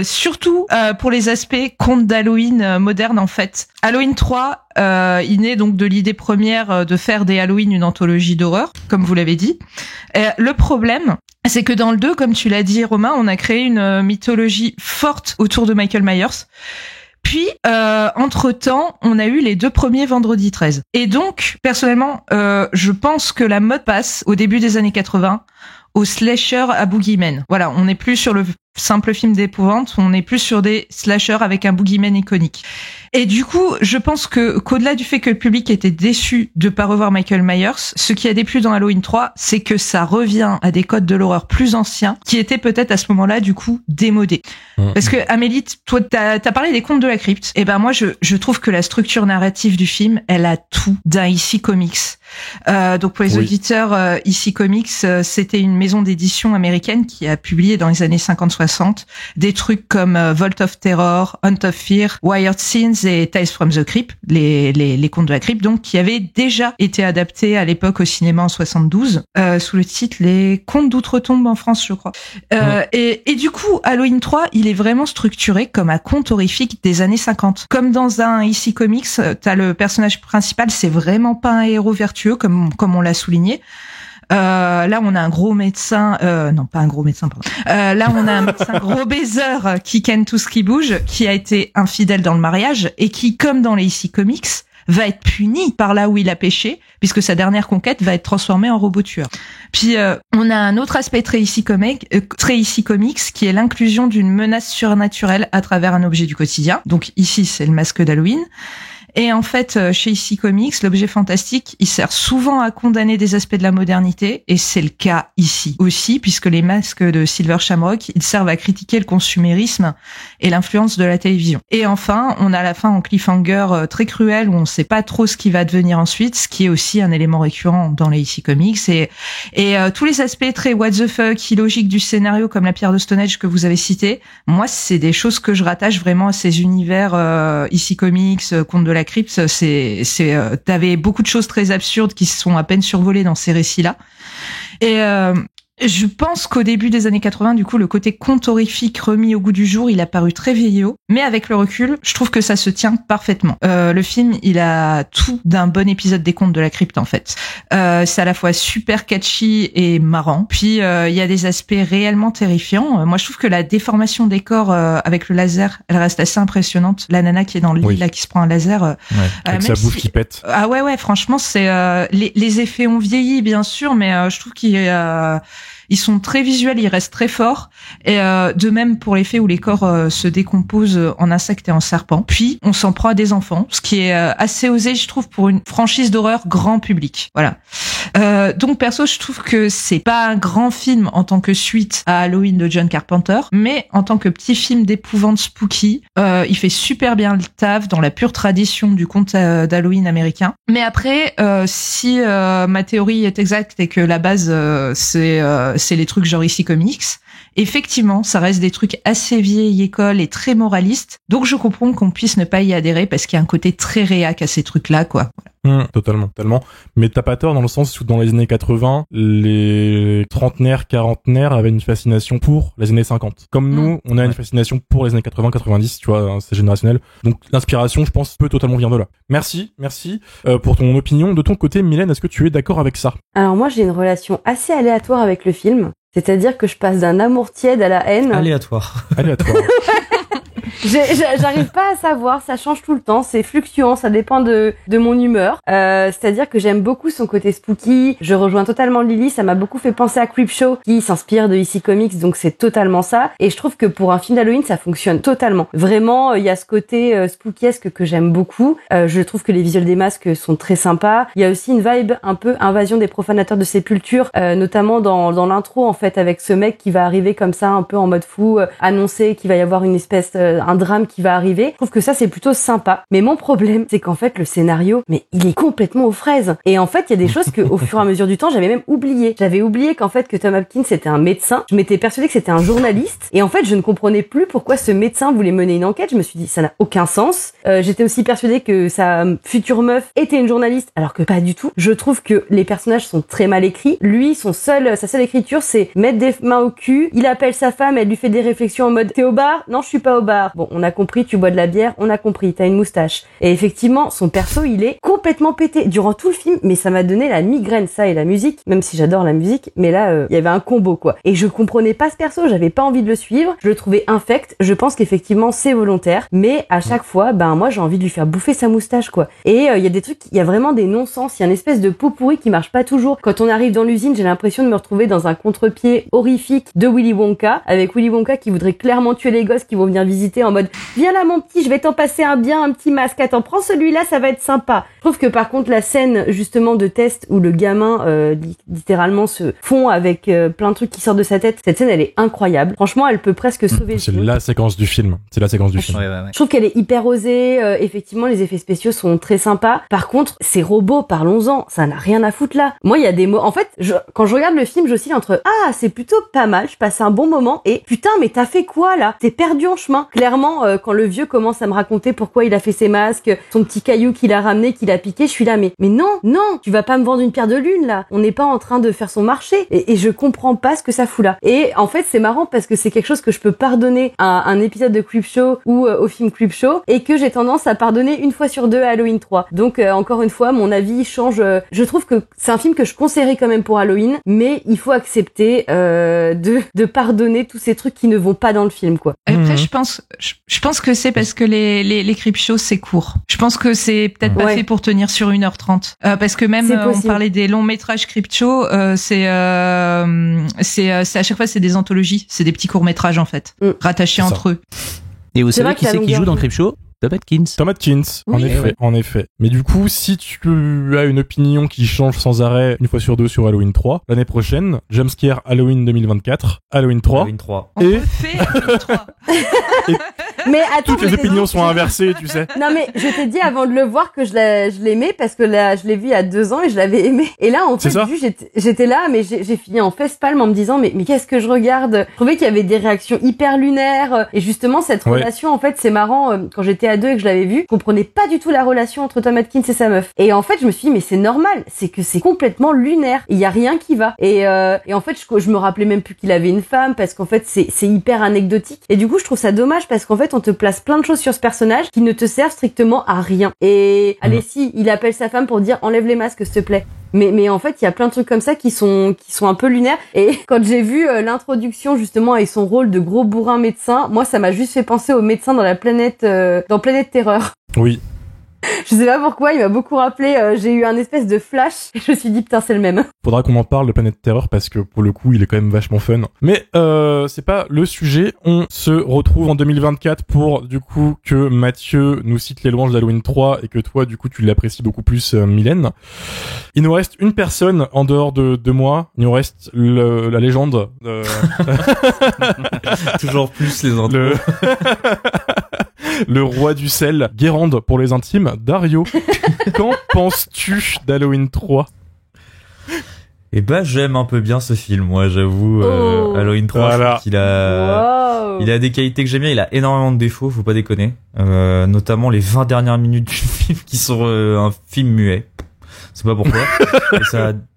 surtout pour les aspects contes d'Halloween modernes en fait. Halloween 3, il naît donc de l'idée première de faire des Halloween une anthologie d'horreur, comme vous l'avez dit. Le problème, c'est que dans le 2, comme tu l'as dit Romain, on a créé une mythologie forte autour de Michael Myers. Puis, entre-temps, on a eu les 2 premiers Vendredi 13. Et donc, personnellement, je pense que la mode passe au début des années 80 au slasher à boogeyman. Voilà, on n'est plus sur le simple film d'épouvante, on est plus sur des slashers avec un boogeyman iconique. Et du coup, je pense qu'au-delà du fait que le public était déçu de pas revoir Michael Myers, ce qui a déplu dans Halloween 3, c'est que ça revient à des codes de l'horreur plus anciens, qui étaient peut-être à ce moment-là, du coup, démodés. Parce que, Amélie, toi, t'as parlé des contes de la crypte. Et ben, moi, je trouve que la structure narrative du film, elle a tout d'un EC Comics. Donc, pour les auditeurs, EC Comics, c'était une maison d'édition américaine qui a publié dans les années 50-60 des trucs comme Vault of Terror, Hunt of Fear, Wired Scenes et Tales from the Crypt, les contes de la crypte, donc qui avaient déjà été adaptés à l'époque au cinéma en 72 sous le titre Les Contes d'Outre-Tombe en France, je crois. Et du coup, Halloween 3, il est vraiment structuré comme un conte horrifique des années 50. Comme dans un EC Comics, t'as le personnage principal, c'est vraiment pas un héros vertueux comme on l'a souligné. Là, on a un gros médecin, non, pas un gros médecin, pardon. Là, on a un médecin gros baiser qui ken tout ce qui bouge, qui a été infidèle dans le mariage et qui, comme dans les EC Comics, va être puni par là où il a péché, puisque sa dernière conquête va être transformée en robot tueur. Puis, on a un autre aspect très EC Comics, qui est l'inclusion d'une menace surnaturelle à travers un objet du quotidien. Donc ici, c'est le masque d'Halloween. Et en fait, chez EC Comics, l'objet fantastique, il sert souvent à condamner des aspects de la modernité, et c'est le cas ici aussi, puisque les masques de Silver Shamrock, ils servent à critiquer le consumérisme et l'influence de la télévision. Et enfin, on a la fin en cliffhanger très cruel, où on sait pas trop ce qui va devenir ensuite, ce qui est aussi un élément récurrent dans les EC Comics, et tous les aspects très what the fuck, illogiques du scénario, comme la pierre de Stonehenge que vous avez cité, moi, c'est des choses que je rattache vraiment à ces univers EC Comics, contes de la crypte, t'avais beaucoup de choses très absurdes qui se sont à peine survolées dans ces récits-là. Et je pense qu'au début des années 80, du coup, le côté conte horrifique remis au goût du jour, il a paru très vieillot. Mais avec le recul, je trouve que ça se tient parfaitement. Le film, il a tout d'un bon épisode des contes de la crypte, en fait. C'est à la fois super catchy et marrant. Puis, il y a des aspects réellement terrifiants. Moi, je trouve que la déformation des corps avec le laser, elle reste assez impressionnante. La nana qui est dans le lit, là, qui se prend un laser. Avec sa bouche qui pète. Ah ouais, franchement, c'est les effets ont vieilli, bien sûr, mais je trouve ils sont très visuels, ils restent très forts. Et de même pour l'effet où les corps se décomposent en insectes et en serpents. Puis, on s'en prend à des enfants, ce qui est assez osé, je trouve, pour une franchise d'horreur grand public. Voilà. Donc, perso, je trouve que c'est pas un grand film en tant que suite à Halloween de John Carpenter, mais en tant que petit film d'épouvante spooky, il fait super bien le taf dans la pure tradition du conte d'Halloween américain. Mais après, si ma théorie est exacte et que la base, c'est les trucs genre EC Comics, effectivement, ça reste des trucs assez vieille école et très moralistes. Donc je comprends qu'on puisse ne pas y adhérer parce qu'il y a un côté très réac à ces trucs-là, quoi. Totalement. Mais t'as pas tort dans le sens où dans les années 80, les trentenaires, quarantenaires avaient une fascination pour les années 50. Comme nous, on a une fascination pour les années 80, 90, tu vois, c'est générationnel. Donc l'inspiration, je pense, peut totalement venir de là. Merci pour ton opinion. De ton côté, Mylène, est-ce que tu es d'accord avec ça? Alors moi, j'ai une relation assez aléatoire avec le film. C'est-à-dire que je passe d'un amour tiède à la haine. Aléatoire. J'arrive pas à savoir, ça change tout le temps, c'est fluctuant, ça dépend de mon humeur. C'est-à-dire que j'aime beaucoup son côté spooky, je rejoins totalement Lily, ça m'a beaucoup fait penser à Creepshow, qui s'inspire de EC Comics, donc c'est totalement ça. Et je trouve que pour un film d'Halloween, ça fonctionne totalement. Vraiment, il y a ce côté spookiesque que j'aime beaucoup. Je trouve que les visuels des masques sont très sympas. Il y a aussi une vibe un peu invasion des profanateurs de sépulture, notamment dans l'intro, en fait, avec ce mec qui va arriver comme ça, un peu en mode fou, annoncer qu'il va y avoir une espèce... un drame qui va arriver. Je trouve que ça, c'est plutôt sympa. Mais mon problème, c'est qu'en fait, le scénario, mais il est complètement aux fraises. Et en fait, il y a des choses que, au fur et à mesure du temps, j'avais même oublié. J'avais oublié qu'en fait, que Tom Hopkins c'était un médecin. Je m'étais persuadée que c'était un journaliste. Et en fait, je ne comprenais plus pourquoi ce médecin voulait mener une enquête. Je me suis dit, ça n'a aucun sens. J'étais aussi persuadée que sa future meuf était une journaliste, alors que pas du tout. Je trouve que les personnages sont très mal écrits. Lui, sa seule écriture, c'est mettre des mains au cul. Il appelle sa femme, elle lui fait des réflexions en mode, t'es au bar? Non, je suis pas au bar. Bon, on a compris, tu bois de la bière, on a compris, t'as une moustache. Et effectivement, son perso, il est complètement pété durant tout le film, mais ça m'a donné la migraine, ça, et la musique, même si j'adore la musique, mais là, il y avait un combo, quoi. Et je comprenais pas ce perso, j'avais pas envie de le suivre, je le trouvais infect, je pense qu'effectivement, c'est volontaire, mais à chaque fois, moi, j'ai envie de lui faire bouffer sa moustache, quoi. Et il y a des trucs, il y a vraiment des non-sens, il y a une espèce de pot pourri qui marche pas toujours. Quand on arrive dans l'usine, j'ai l'impression de me retrouver dans un contre-pied horrifique de Willy Wonka, avec Willy Wonka qui voudrait clairement tuer les gosses qui vont venir visiter en mode viens là mon petit, je vais t'en passer un petit masque, attends, prends celui-là, ça va être sympa. Je trouve que par contre la scène justement de test où le gamin littéralement se fond avec plein de trucs qui sortent de sa tête, cette scène elle est incroyable. Franchement elle peut presque sauver le film. C'est la séquence du film. Ouais. Je trouve qu'elle est hyper osée, effectivement les effets spéciaux sont très sympas. Par contre ces robots, parlons-en, ça n'a rien à foutre là. Moi il y a des mots, en fait quand je regarde le film j'oscille entre ah c'est plutôt pas mal, je passe un bon moment et putain mais t'as fait quoi là? T'es perdu en chemin. Clairement quand le vieux commence à me raconter pourquoi il a fait ses masques, son petit caillou qu'il a ramené, qu'il a piqué, je suis là mais non, tu vas pas me vendre une pierre de lune là. On n'est pas en train de faire son marché et je comprends pas ce que ça fout là. Et en fait c'est marrant parce que c'est quelque chose que je peux pardonner à un épisode de Creepshow ou au film Creepshow et que j'ai tendance à pardonner une fois sur deux à Halloween 3. Donc encore une fois mon avis change. Je trouve que c'est un film que je conseillerais quand même pour Halloween, mais il faut accepter de pardonner tous ces trucs qui ne vont pas dans le film quoi. Après je pense que c'est parce que les Creepshows c'est court. Je pense que c'est peut-être pas fait pour tenir sur 1h30. Parce que même on parlait des longs métrages Creepshow, c'est à chaque fois c'est des anthologies, c'est des petits courts métrages en fait, rattachés entre eux. Et vous savez qui c'est qui joue dans Creepshow? Tom Atkins, en effet. Mais du coup, si tu as une opinion qui change sans arrêt une fois sur deux sur Halloween 3, l'année prochaine, Jumpscare Halloween 2024, Halloween 3. On refait Halloween 3. Mais attends, toutes les opinions sont inversées, tu sais. Non mais je t'ai dit avant de le voir que je l'aimais parce que là je l'ai vu il y a 2 ans et je l'avais aimé. Et là en fait j'étais là mais j'ai fini en facepalm en me disant mais qu'est-ce que je regarde. Je trouvais qu'il y avait des réactions hyper lunaires et justement cette relation en fait c'est marrant quand j'étais à 2 et que je l'avais vu, je comprenais pas du tout la relation entre Tom Atkins et sa meuf. Et en fait je me suis dit mais c'est normal, c'est que c'est complètement lunaire, il y a rien qui va. Et en fait je me rappelais même plus qu'il avait une femme parce qu'en fait c'est hyper anecdotique. Et du coup je trouve ça dommage parce qu'en fait on te place plein de choses sur ce personnage qui ne te servent strictement à rien. Et allez si, il appelle sa femme pour dire enlève les masques s'il te plaît. Mais en fait, il y a plein de trucs comme ça qui sont un peu lunaires. Et quand j'ai vu l'introduction justement et son rôle de gros bourrin médecin, moi ça m'a juste fait penser au médecin dans dans Planète Terreur. Oui. Je sais pas pourquoi, il m'a beaucoup rappelé, j'ai eu un espèce de flash et je me suis dit putain c'est le même. Faudra qu'on en parle de Planète Terreur parce que pour le coup il est quand même vachement fun. Mais c'est pas le sujet, on se retrouve en 2024 pour du coup que Mathieu nous cite les louanges d'Halloween 3 et que toi du coup tu l'apprécies beaucoup plus Mylène. Il nous reste une personne en dehors de moi, il nous reste la légende. Toujours plus les intros. Le roi du sel, Guérande pour les intimes, Dario. Qu'en penses-tu d'Halloween 3 ? Et bah j'aime un peu bien ce film, moi j'avoue. Halloween 3, Voilà. je trouve qu'il a... Wow. Il a des qualités que j'aime bien, il a énormément de défauts, faut pas déconner. Notamment les 20 dernières minutes du film qui sont un film muet. C'est pas pourquoi. Et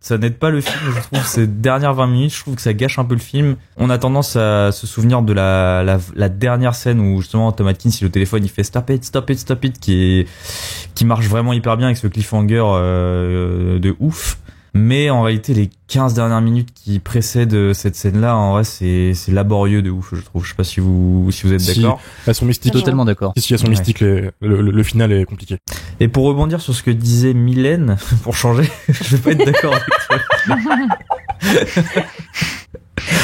ça n'aide pas le film, je trouve. Ces dernières 20 minutes, je trouve que ça gâche un peu le film. On a tendance à se souvenir de la dernière scène où justement Tom Atkins, il au téléphone, il fait stop it, qui marche vraiment hyper bien avec ce cliffhanger de ouf. Mais en réalité, les 15 dernières minutes qui précèdent cette scène-là, en vrai, c'est laborieux de ouf, je trouve. Je sais pas si vous êtes Si, d'accord. elles sont mystiques. Totalement d'accord. Si, elles sont Ouais. mystiques, le final est compliqué. Et pour rebondir sur ce que disait Mylène, pour changer, je vais pas être d'accord avec toi.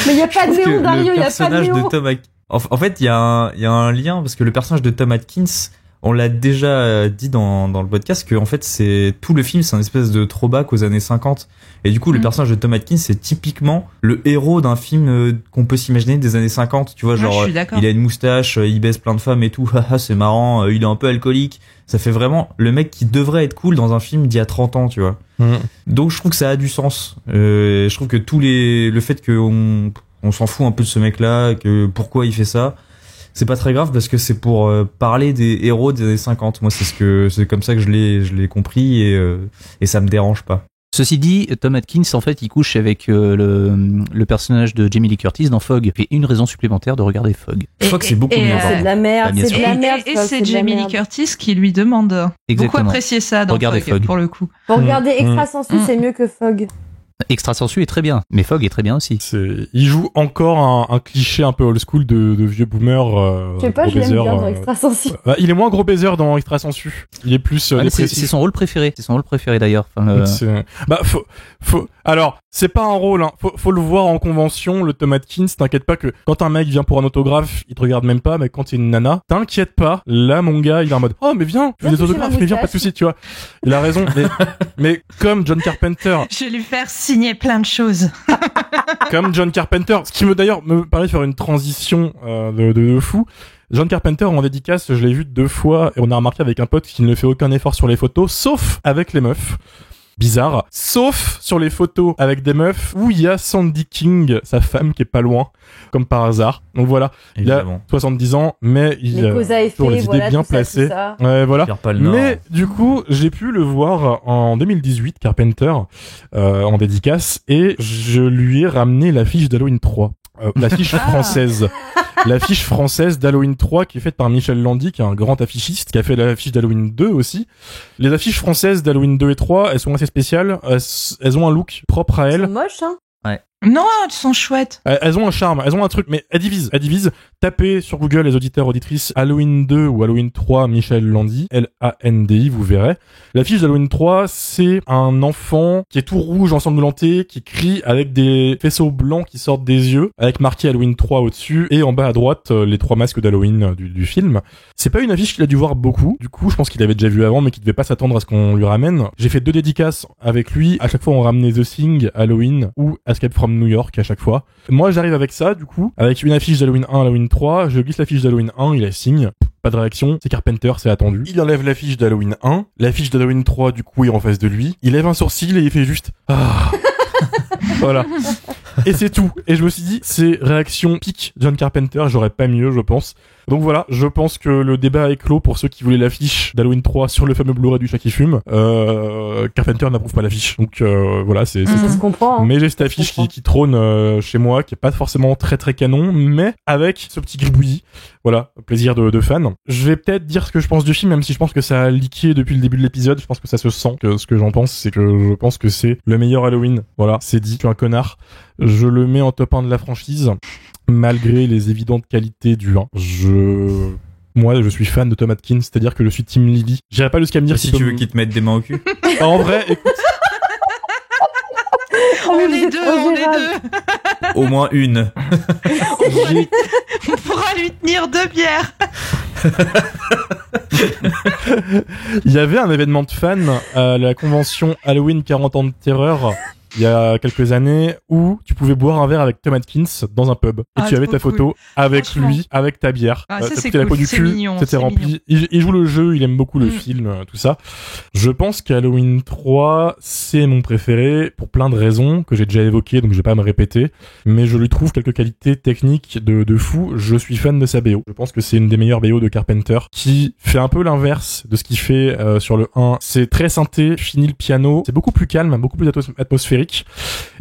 Mais il y a pas de Parce que Léon, Dario, il y a pas de personnage Léon. de Tom Atkins. En fait, il y a un lien parce que le personnage de Tom Atkins, on l'a déjà dit dans le podcast que en fait c'est tout le film, c'est un espèce de throwback aux années 50. Et du coup, le personnage de Tom Atkins, c'est typiquement le héros d'un film qu'on peut s'imaginer des années 50. Tu vois, Ouais, genre je suis d'accord. il a une moustache, il baise plein de femmes et tout. Haha, c'est marrant. Il est un peu alcoolique. Ça fait vraiment le mec qui devrait être cool dans un film d'il y a 30 ans, tu vois. Donc je trouve que ça a du sens. Je trouve que le fait qu'on s'en fout un peu de ce mec-là, que pourquoi il fait ça, c'est pas très grave parce que c'est pour parler des héros des années 50. Moi, c'est comme ça que je l'ai compris et ça me dérange pas. Ceci dit, Tom Atkins, en fait, il couche avec le personnage de Jamie Lee Curtis dans Fog. Et une raison supplémentaire de regarder Fog. Je crois que c'est beaucoup mieux. C'est de la merde, Ah, bien c'est sûr. de la merde. Et ça, c'est de la Jamie Lee merde. Curtis qui lui demande. Exactement. Beaucoup apprécié ça dans Regardez Fog, Fog. pour le coup. Pour regarder Extra Sensu, c'est mieux que Fog. Extra Sensu est très bien, mais Fog est très bien aussi. Il joue encore un cliché un peu old school de vieux boomer. Je sais pas, gros je l'aime baiser, bien dans Extra Sensu. Il est moins gros baiser dans Extra Sensu. Il est plus Ah, mais c'est dépressif. son rôle préféré. C'est son rôle préféré d'ailleurs. Enfin, Alors, c'est pas un rôle, hein. Faut le voir en convention, le Tom Atkins. T'inquiète pas que quand un mec vient pour un autographe, il te regarde même pas, mais quand t'es une nana, t'inquiète pas. Là, mon gars, il est en mode, oh, mais viens, tu veux Viens des toucher autographes, ma mais viens, pas de moustache. soucis, tu vois. Il a raison. Mais comme John Carpenter, Je vais lui faire signer plein de choses. ce qui d'ailleurs me permet de faire une transition de fou. John Carpenter en dédicace, je l'ai vu 2 fois et on a remarqué avec un pote qu'il ne fait aucun effort sur les photos, sauf avec les meufs. Bizarre. Sauf sur les photos avec des meufs où il y a Sandy King, sa femme, qui est pas loin, comme par hasard. Donc voilà, Évidemment. il a 70 ans, mais il Les causes à toujours effet, les idées voilà, bien tout ça, placées. tout ça. Ouais, voilà. Pierre pas le Nord. Mais du coup, j'ai pu le voir en 2018, Carpenter, en dédicace, et je lui ai ramené l'affiche d'Halloween 3. L'affiche française. L'affiche française d'Halloween 3 qui est faite par Michel Landy, qui est un grand affichiste, qui a fait l'affiche d'Halloween 2 aussi. Les affiches françaises d'Halloween 2 et 3, elles sont assez spéciales. Elles ont un look propre à C'est elles. moche, hein. Non, elles sont chouettes. Elles ont un charme, elles ont un truc, mais elles divisent. Tapez sur Google, les auditeurs, auditrices, Halloween 2 ou Halloween 3, Michel Landy, L-A-N-D-I, vous verrez. L'affiche d'Halloween 3, c'est un enfant qui est tout rouge, ensanglanté, qui crie avec des faisceaux blancs qui sortent des yeux, avec marqué Halloween 3 au-dessus, et en bas à droite, les 3 masques d'Halloween du film. C'est pas une affiche qu'il a dû voir beaucoup, du coup, je pense qu'il avait déjà vu avant, mais qu'il devait pas s'attendre à ce qu'on lui ramène. J'ai fait 2 dédicaces avec lui, à chaque fois on ramenait The Thing, Halloween, ou Escape from New York à chaque fois. Moi, j'arrive avec ça, du coup, avec une affiche d'Halloween 1, Halloween 3, je glisse l'affiche d'Halloween 1, il la signe. Pas de réaction, c'est Carpenter, c'est attendu. Il enlève l'affiche d'Halloween 1, l'affiche d'Halloween 3, du coup, il est en face de lui. Il lève un sourcil et il fait juste ah. Voilà. Et c'est tout. Et je me suis dit, c'est réaction pique John Carpenter, j'aurais pas mieux, je pense. Donc voilà, je pense que le débat est clos pour ceux qui voulaient l'affiche d'Halloween 3 sur le fameux Blu-ray du chat qui fume. Carpenter n'approuve pas l'affiche. Donc voilà, c'est Ça se comprend, hein. mais j'ai cette affiche qui trône chez moi, qui est pas forcément très très canon, mais avec ce petit gribouillis. Voilà, plaisir de fan. Je vais peut-être dire ce que je pense du film, même si je pense que ça a leaké depuis le début de l'épisode. Je pense que ça se sent. Que ce que j'en pense, c'est que je pense que c'est le meilleur Halloween. Voilà, c'est dit. Je suis un connard. Je le mets en top 1 de la franchise, malgré les évidentes qualités du 1. Moi, je suis fan de Tom Atkins, c'est-à-dire que je suis Team Lily. J'irai pas jusqu'à me dire Si qu'il tu peut veux qu'il te mette des mains au cul. En vrai, écoute, Oh, mais On vous est êtes deux, trop on est gérable. deux. Au moins une. j'ai On pourra lui tenir 2 bières. Il y avait un événement de fans à la convention Halloween 40 ans de terreur il y a quelques années où tu pouvais boire un verre avec Tom Atkins dans un pub et tu avais ta photo avec Franchement. lui, avec ta bière. Ah, ça, c'est coûté la cool. peau du C'est cul, mignon, c'était c'est rempli. mignon. Il joue le jeu, il aime beaucoup le film, tout ça. Je pense qu'Halloween 3, c'est mon préféré pour plein de raisons que j'ai déjà évoquées, donc je vais pas me répéter, mais je lui trouve quelques qualités techniques de fou. Je suis fan de sa BO. Je pense que c'est une des meilleures BO de Carpenter, qui fait un peu l'inverse de ce qu'il fait sur le 1. C'est très synthé, fini le piano, c'est beaucoup plus calme, beaucoup plus atmosphérique.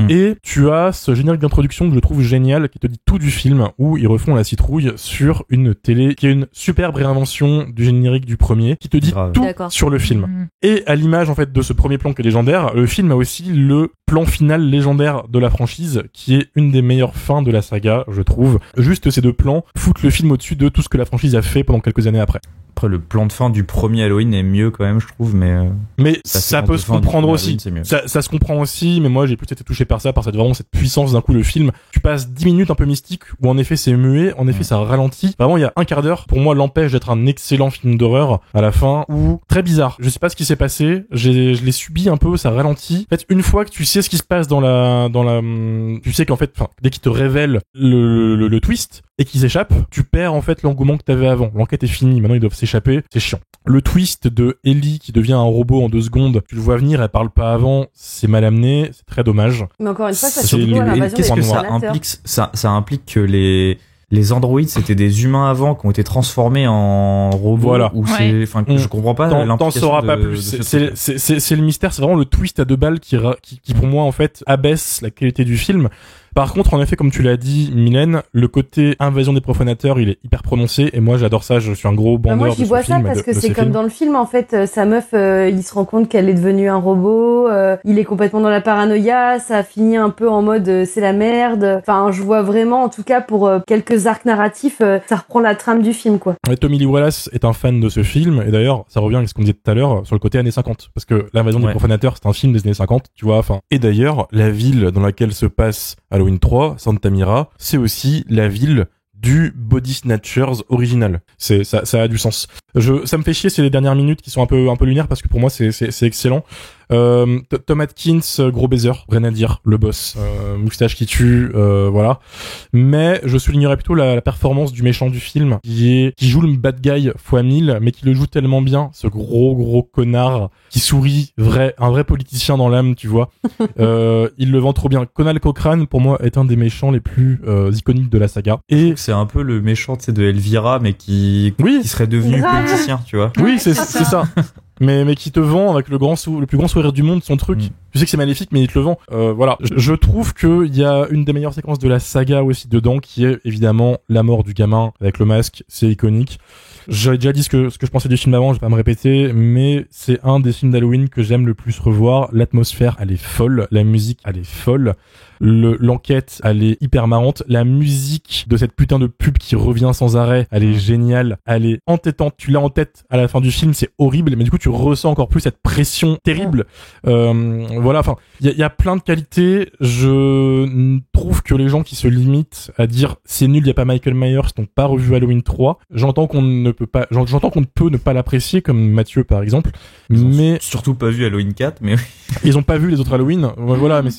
Et tu as ce générique d'introduction que je trouve génial, qui te dit tout du film, où ils refont la citrouille sur une télé, qui est une superbe réinvention du générique du premier, qui te dit tout D'accord. sur le film. Et à l'image en fait de ce premier plan qui est légendaire, le film a aussi le plan final légendaire de la franchise, qui est une des meilleures fins de la saga, je trouve. Juste ces deux plans foutent le film au-dessus de tout ce que la franchise a fait pendant quelques années après. Après, le plan de fin du premier Halloween est mieux quand même, je trouve, mais ça peut se comprendre aussi. Ça se comprend aussi, mais moi j'ai plus été touché par ça, par cette puissance d'un coup le film. Tu passes 10 minutes un peu mystiques où en effet c'est muet, en effet ça ralentit. Vraiment il y a un quart d'heure pour moi l'empêche d'être un excellent film d'horreur à la fin, ou très bizarre. Je sais pas ce qui s'est passé, je l'ai subi un peu, ça ralentit. En fait, une fois que tu sais ce qui se passe tu sais qu'en fait, dès qu'il te révèle le twist et qu'il s'échappe, tu perds en fait l'engouement que t'avais avant. L'enquête est finie, maintenant ils doivent s'échapper, c'est chiant. Le twist de Ellie qui devient un robot en 2 secondes, tu le vois venir, elle parle pas avant, c'est mal amené, c'est très dommage. Mais encore une fois, ça C'est se joue à l'invasion Qu'est-ce des que ça ordinateurs. implique? Ça implique que les androïdes c'était des humains avant qui ont été transformés en robots. Voilà. Ou je comprends pas T'en l'implication sauras pas de plus. ce truc. C'est le mystère, c'est vraiment le twist à 2 balles qui pour moi en fait abaisse la qualité du film. Par contre, en effet, comme tu l'as dit, Mylène, le côté invasion des profanateurs, il est hyper prononcé, et moi j'adore ça, je suis un gros bandeur Moi, de j'y ce vois film. ça parce que de c'est ces comme films. dans le film, en fait, sa meuf, il se rend compte qu'elle est devenue un robot, il est complètement dans la paranoïa, ça finit un peu en mode c'est la merde. Enfin, je vois vraiment, en tout cas, pour quelques arcs narratifs, ça reprend la trame du film, quoi. Et Tommy Lee Wallace est un fan de ce film, et d'ailleurs, ça revient avec ce qu'on disait tout à l'heure sur le côté années 50, parce que l'invasion des profanateurs, c'est un film des années 50, tu vois, Et d'ailleurs, la ville dans laquelle se passe Halloween 3, Santa Mira, c'est aussi la ville du Body Snatchers original. Ça a du sens. Ça me fait chier ces dernières minutes qui sont un peu lunaires parce que pour moi c'est excellent. Tom Atkins, gros baiser, rien à dire, le boss, moustache qui tue, voilà. Mais je soulignerais plutôt la performance du méchant du film, qui joue le bad guy x1000, mais qui le joue tellement bien, ce gros connard qui sourit, un vrai politicien dans l'âme, tu vois. Il le vend trop bien. Conal Cochrane, pour moi, est un des méchants les plus iconiques de la saga. Et c'est un peu le méchant, tu sais, de Elvira, mais qui serait devenu politicien, tu vois. Oui, c'est ça. Mais qui te vend avec le plus grand sourire du monde son truc. Tu sais que c'est maléfique, mais il te le vend. Voilà. Je trouve qu'il y a une des meilleures séquences de la saga aussi dedans, qui est évidemment la mort du gamin avec le masque. C'est iconique. J'avais déjà dit ce que je pensais du film avant, je vais pas me répéter, mais c'est un des films d'Halloween que j'aime le plus revoir. L'atmosphère, elle est folle. La musique, elle est folle. L'enquête, elle est hyper marrante. La musique de cette putain de pub qui revient sans arrêt, elle est géniale. Elle est entêtante. Tu l'as en tête à la fin du film, c'est horrible, mais du coup, tu ressens encore plus cette pression terrible. Voilà, il y a plein de qualités. Je trouve que les gens qui se limitent à dire c'est nul, il y a pas Michael Myers, n'ont pas revu Halloween 3. J'entends qu'on ne peut ne pas l'apprécier, comme Mathieu par exemple. Mais surtout pas vu Halloween 4, mais ils ont pas vu les autres Halloween. Voilà, mais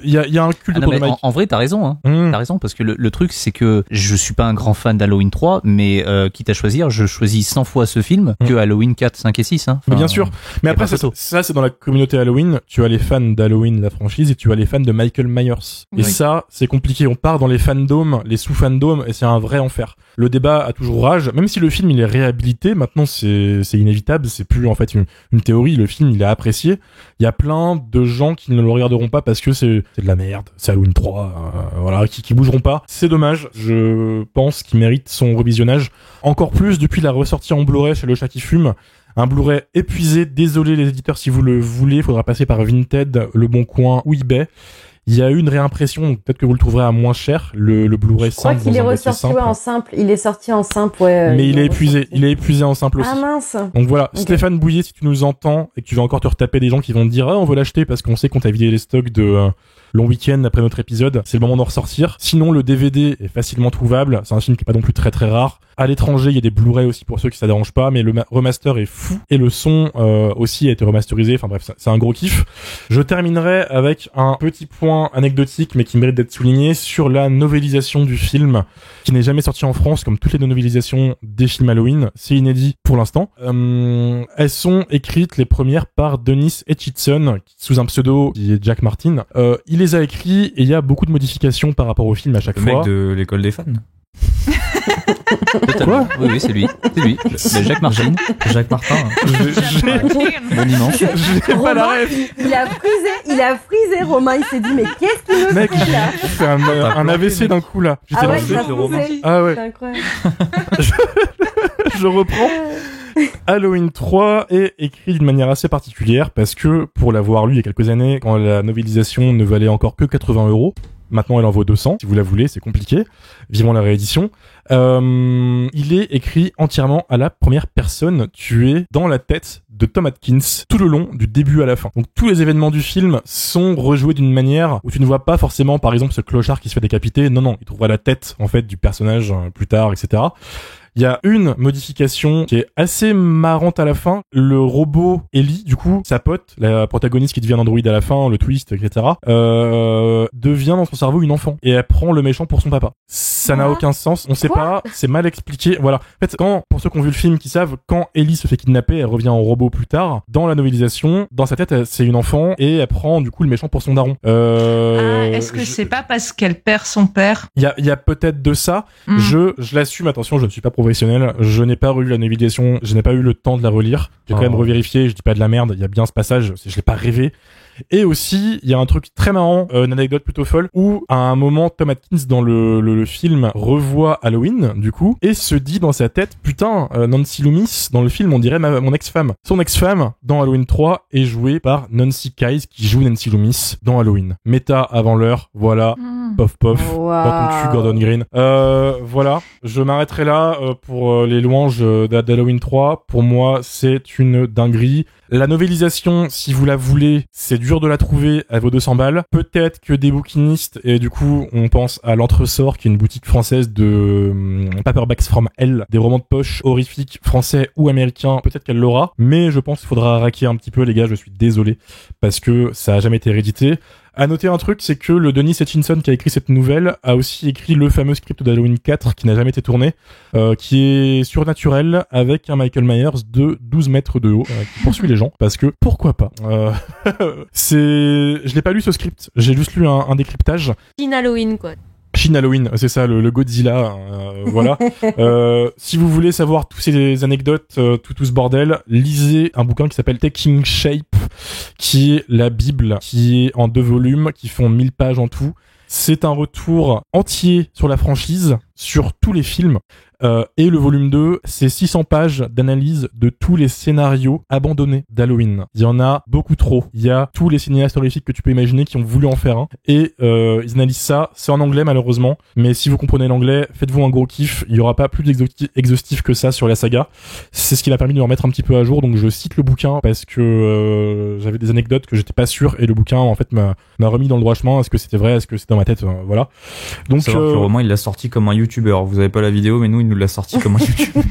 il y a un culte autour de Mike. En vrai, t'as raison, hein. T'as raison, parce que le truc, c'est que je suis pas un grand fan d'Halloween 3, mais quitte à choisir, je choisis 100 fois ce film que Halloween 4, 5 et 6, hein. Mais bien sûr. Mais après, ça, c'est dans la communauté Halloween. Tu as les fans d'Halloween, la franchise, et tu as les fans de Michael Myers. Et ça, c'est compliqué. On part dans les fandoms, les sous-fandoms, et c'est un vrai enfer. Le débat a toujours rage, même si le film, il est réhabilité. Maintenant, c'est inévitable. C'est plus, en fait, une théorie. Le film, il est apprécié. Il y a plein de gens qui ne le regarderont pas parce que c'est de la merde, c'est Halloween 3, voilà, qui bougeront pas. C'est dommage, je pense qu'il mérite son revisionnage. Encore plus depuis la ressortie en Blu-ray chez Le Chat qui fume. Un Blu-ray épuisé, désolé les éditeurs si vous le voulez, il faudra passer par Vinted, Le Bon Coin ou eBay. Il y a eu une réimpression, donc peut-être que vous le trouverez à moins cher, le Blu-ray simple. Je crois qu'il est ressorti en simple, il est sorti en simple, mais il est épuisé en simple aussi. Ah mince. Donc voilà, Okay. Stéphane Bouillet, si tu nous entends et que tu vas encore te retaper des gens qui vont te dire on veut l'acheter parce qu'on sait qu'on t'a vidé les stocks de long week-end après notre épisode, c'est le moment d'en ressortir. Sinon, le DVD est facilement trouvable, c'est un film qui est pas non plus très très rare. À l'étranger, il y a des Blu-ray aussi pour ceux qui ça dérange pas, mais le remaster est fou et le son aussi a été remasterisé. Enfin bref, c'est un gros kiff. Je terminerai avec un petit point anecdotique, mais qui mérite d'être souligné sur la novélisation du film, qui n'est jamais sorti en France, comme toutes les novélisations des films Halloween. C'est inédit pour l'instant. Elles sont écrites les premières par Dennis Hutchison, sous un pseudo qui est Jack Martin. Il les a écrits et il y a beaucoup de modifications par rapport au film à chaque fois. Le mec de l'école des fans. Quoi ? Oui, c'est lui. C'est Jacques Martin. Jacques Martin. Bon dimanche. J'ai pas la rêve. Il a frisé Romain, il s'est dit mais qu'est-ce qu'il me Mec, fait là? j'ai fait un AVC d'un coup là. J'étais Ah ouais, lancé. il a frisé. Ah ouais. C'est incroyable. Je reprends. Halloween 3 est écrit d'une manière assez particulière parce que, pour l'avoir lu il y a quelques années, quand la novélisation ne valait encore que 80 €, maintenant elle en vaut 200, si vous la voulez, c'est compliqué, vivant la réédition, il est écrit entièrement à la première personne, tu es dans la tête de Tom Atkins tout le long, du début à la fin. Donc tous les événements du film sont rejoués d'une manière où tu ne vois pas forcément, par exemple, ce clochard qui se fait décapiter, non, il trouvera la tête, en fait, du personnage plus tard, etc. Il y a une modification qui est assez marrante à la fin. Le robot Ellie, du coup, sa pote, la protagoniste qui devient un androïde à la fin, le twist, etc., devient dans son cerveau une enfant. Et elle prend le méchant pour son papa. Ça n'a aucun sens. On sait pas. C'est mal expliqué. Voilà. En fait, pour ceux qui ont vu le film, qui savent, quand Ellie se fait kidnapper, elle revient en robot plus tard. Dans la novélisation, dans sa tête, c'est une enfant et elle prend, du coup, le méchant pour son daron. Est-ce que c'est pas parce qu'elle perd son père? Il y a peut-être de ça. Je l'assume. Attention, je ne suis pas professionnel, je n'ai pas relu la novélisation, je n'ai pas eu le temps de la relire. J'ai quand même revérifié, je dis pas de la merde, il y a bien ce passage, je l'ai pas rêvé. Et aussi, il y a un truc très marrant, une anecdote plutôt folle, où à un moment, Tom Atkins dans le film revoit Halloween, du coup, et se dit dans sa tête, putain, Nancy Loomis, dans le film, on dirait mon ex-femme. Son ex-femme, dans Halloween 3, est jouée par Nancy Kyes, qui joue Nancy Loomis dans Halloween. Méta avant l'heure, voilà. Pof pof, dans ton cul, Gordon Green. Voilà, je m'arrêterai là pour les louanges d'Halloween 3. Pour moi, c'est une dinguerie. La novélisation, si vous la voulez, c'est dur de la trouver, elle vaut 200 balles. Peut-être que des bouquinistes, et du coup, on pense à l'Entresort, qui est une boutique française de Paperbacks from Hell, des romans de poche horrifiques français ou américains, peut-être qu'elle l'aura. Mais je pense qu'il faudra raquer un petit peu, les gars, je suis désolé, parce que ça a jamais été réédité. À noter un truc, c'est que le Dennis Hutchison qui a écrit cette nouvelle a aussi écrit le fameux script d'Halloween 4 qui n'a jamais été tourné, qui est surnaturel avec un Michael Myers de 12 mètres de haut qui poursuit les gens parce que pourquoi pas. Je l'ai pas lu ce script, j'ai juste lu un décryptage. Teen Halloween quoi. Shin Halloween, c'est ça, le Godzilla, voilà. Si vous voulez savoir tous ces anecdotes, tout ce bordel, lisez un bouquin qui s'appelle Taking Shape, qui est la Bible, qui est en 2 volumes, qui font 1000 pages en tout. C'est un retour entier sur la franchise, sur tous les films. Et le volume 2, c'est 600 pages d'analyse de tous les scénarios abandonnés d'Halloween. Il y en a beaucoup trop. Il y a tous les cinéastes horrifiques que tu peux imaginer qui ont voulu en faire un. Et ils analysent ça. C'est en anglais malheureusement. Mais si vous comprenez l'anglais, faites-vous un gros kiff. Il y aura pas plus d'exhaustif que ça sur la saga. C'est ce qui m'a permis de me remettre un petit peu à jour. Donc je cite le bouquin parce que j'avais des anecdotes que j'étais pas sûr. Et le bouquin en fait m'a remis dans le droit chemin. Est-ce que c'était vrai? Est-ce que c'était dans ma tête? Voilà. Donc le roman il l'a sorti comme un YouTuber. Vous avez pas la vidéo, mais nous il nous l'a sorti comme un YouTuber.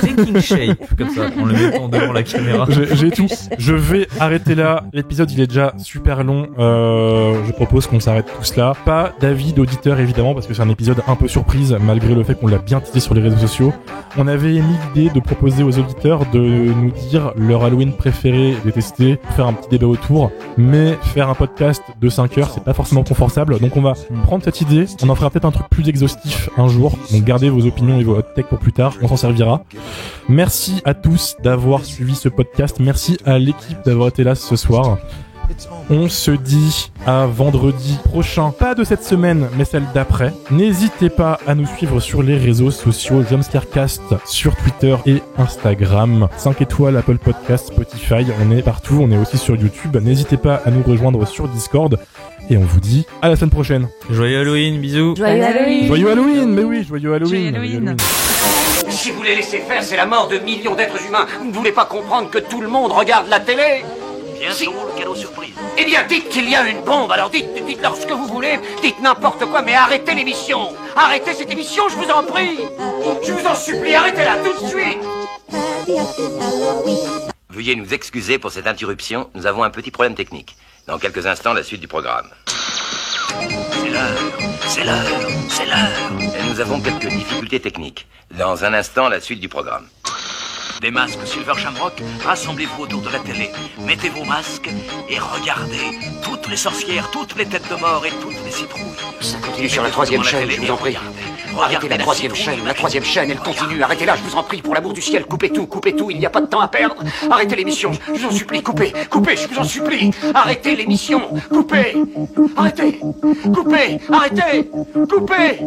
Taking Shape, comme ça, en le mettant devant la caméra. J'ai tout. Je vais arrêter là. L'épisode, il est déjà super long. Je propose qu'on s'arrête tous là. Pas d'avis d'auditeurs, évidemment, parce que c'est un épisode un peu surprise, malgré le fait qu'on l'a bien teasé sur les réseaux sociaux. On avait émis l'idée de proposer aux auditeurs de nous dire leur Halloween préféré, détesté, faire un petit débat autour. Mais faire un podcast de 5 heures, c'est pas forcément confortable. Donc on va prendre cette idée. On en fera peut-être un truc plus exhaustif un jour. Donc gardez vos opinions et vos hot takes pour plus tard, on s'en servira. Merci à tous d'avoir suivi ce podcast, merci à l'équipe d'avoir été là ce soir. On se dit à vendredi prochain, pas de cette semaine mais celle d'après. N'hésitez pas à nous suivre sur les réseaux sociaux, Jumpscarecast sur Twitter et Instagram, 5 étoiles Apple Podcast, Spotify, on est partout, on est aussi sur YouTube. N'hésitez pas à nous rejoindre sur Discord. Et on vous dit à la semaine prochaine. Joyeux Halloween, bisous. Joyeux Halloween. Joyeux Halloween, mais oui, joyeux Halloween. Joyeux Halloween. Si vous les laissez faire, c'est la mort de millions d'êtres humains. Vous ne voulez pas comprendre que tout le monde regarde la télé? Bientôt le cadeau surprise. Eh bien, dites qu'il y a une bombe, alors dites-leur ce que vous voulez, dites n'importe quoi, mais arrêtez l'émission. Arrêtez cette émission, je vous en prie. Je vous en supplie, arrêtez-la tout de suite. Veuillez nous excuser pour cette interruption, nous avons un petit problème technique. Dans quelques instants, la suite du programme. C'est l'heure, c'est l'heure, c'est l'heure. Et nous avons quelques difficultés techniques. Dans un instant, la suite du programme. Des masques Silver Shamrock, rassemblez-vous autour de la télé. Mettez vos masques et regardez toutes les sorcières, toutes les têtes de mort et toutes les citrouilles. Ça continue sur la 3e chaîne, je vous en prie. Arrêtez la 3e chaîne, elle continue. Arrêtez-la, je vous en prie, pour l'amour du ciel. Coupez tout, il n'y a pas de temps à perdre. Arrêtez l'émission, je vous en supplie, coupez, je vous en supplie. Arrêtez l'émission, coupez. Arrêtez, coupez, arrêtez, coupez.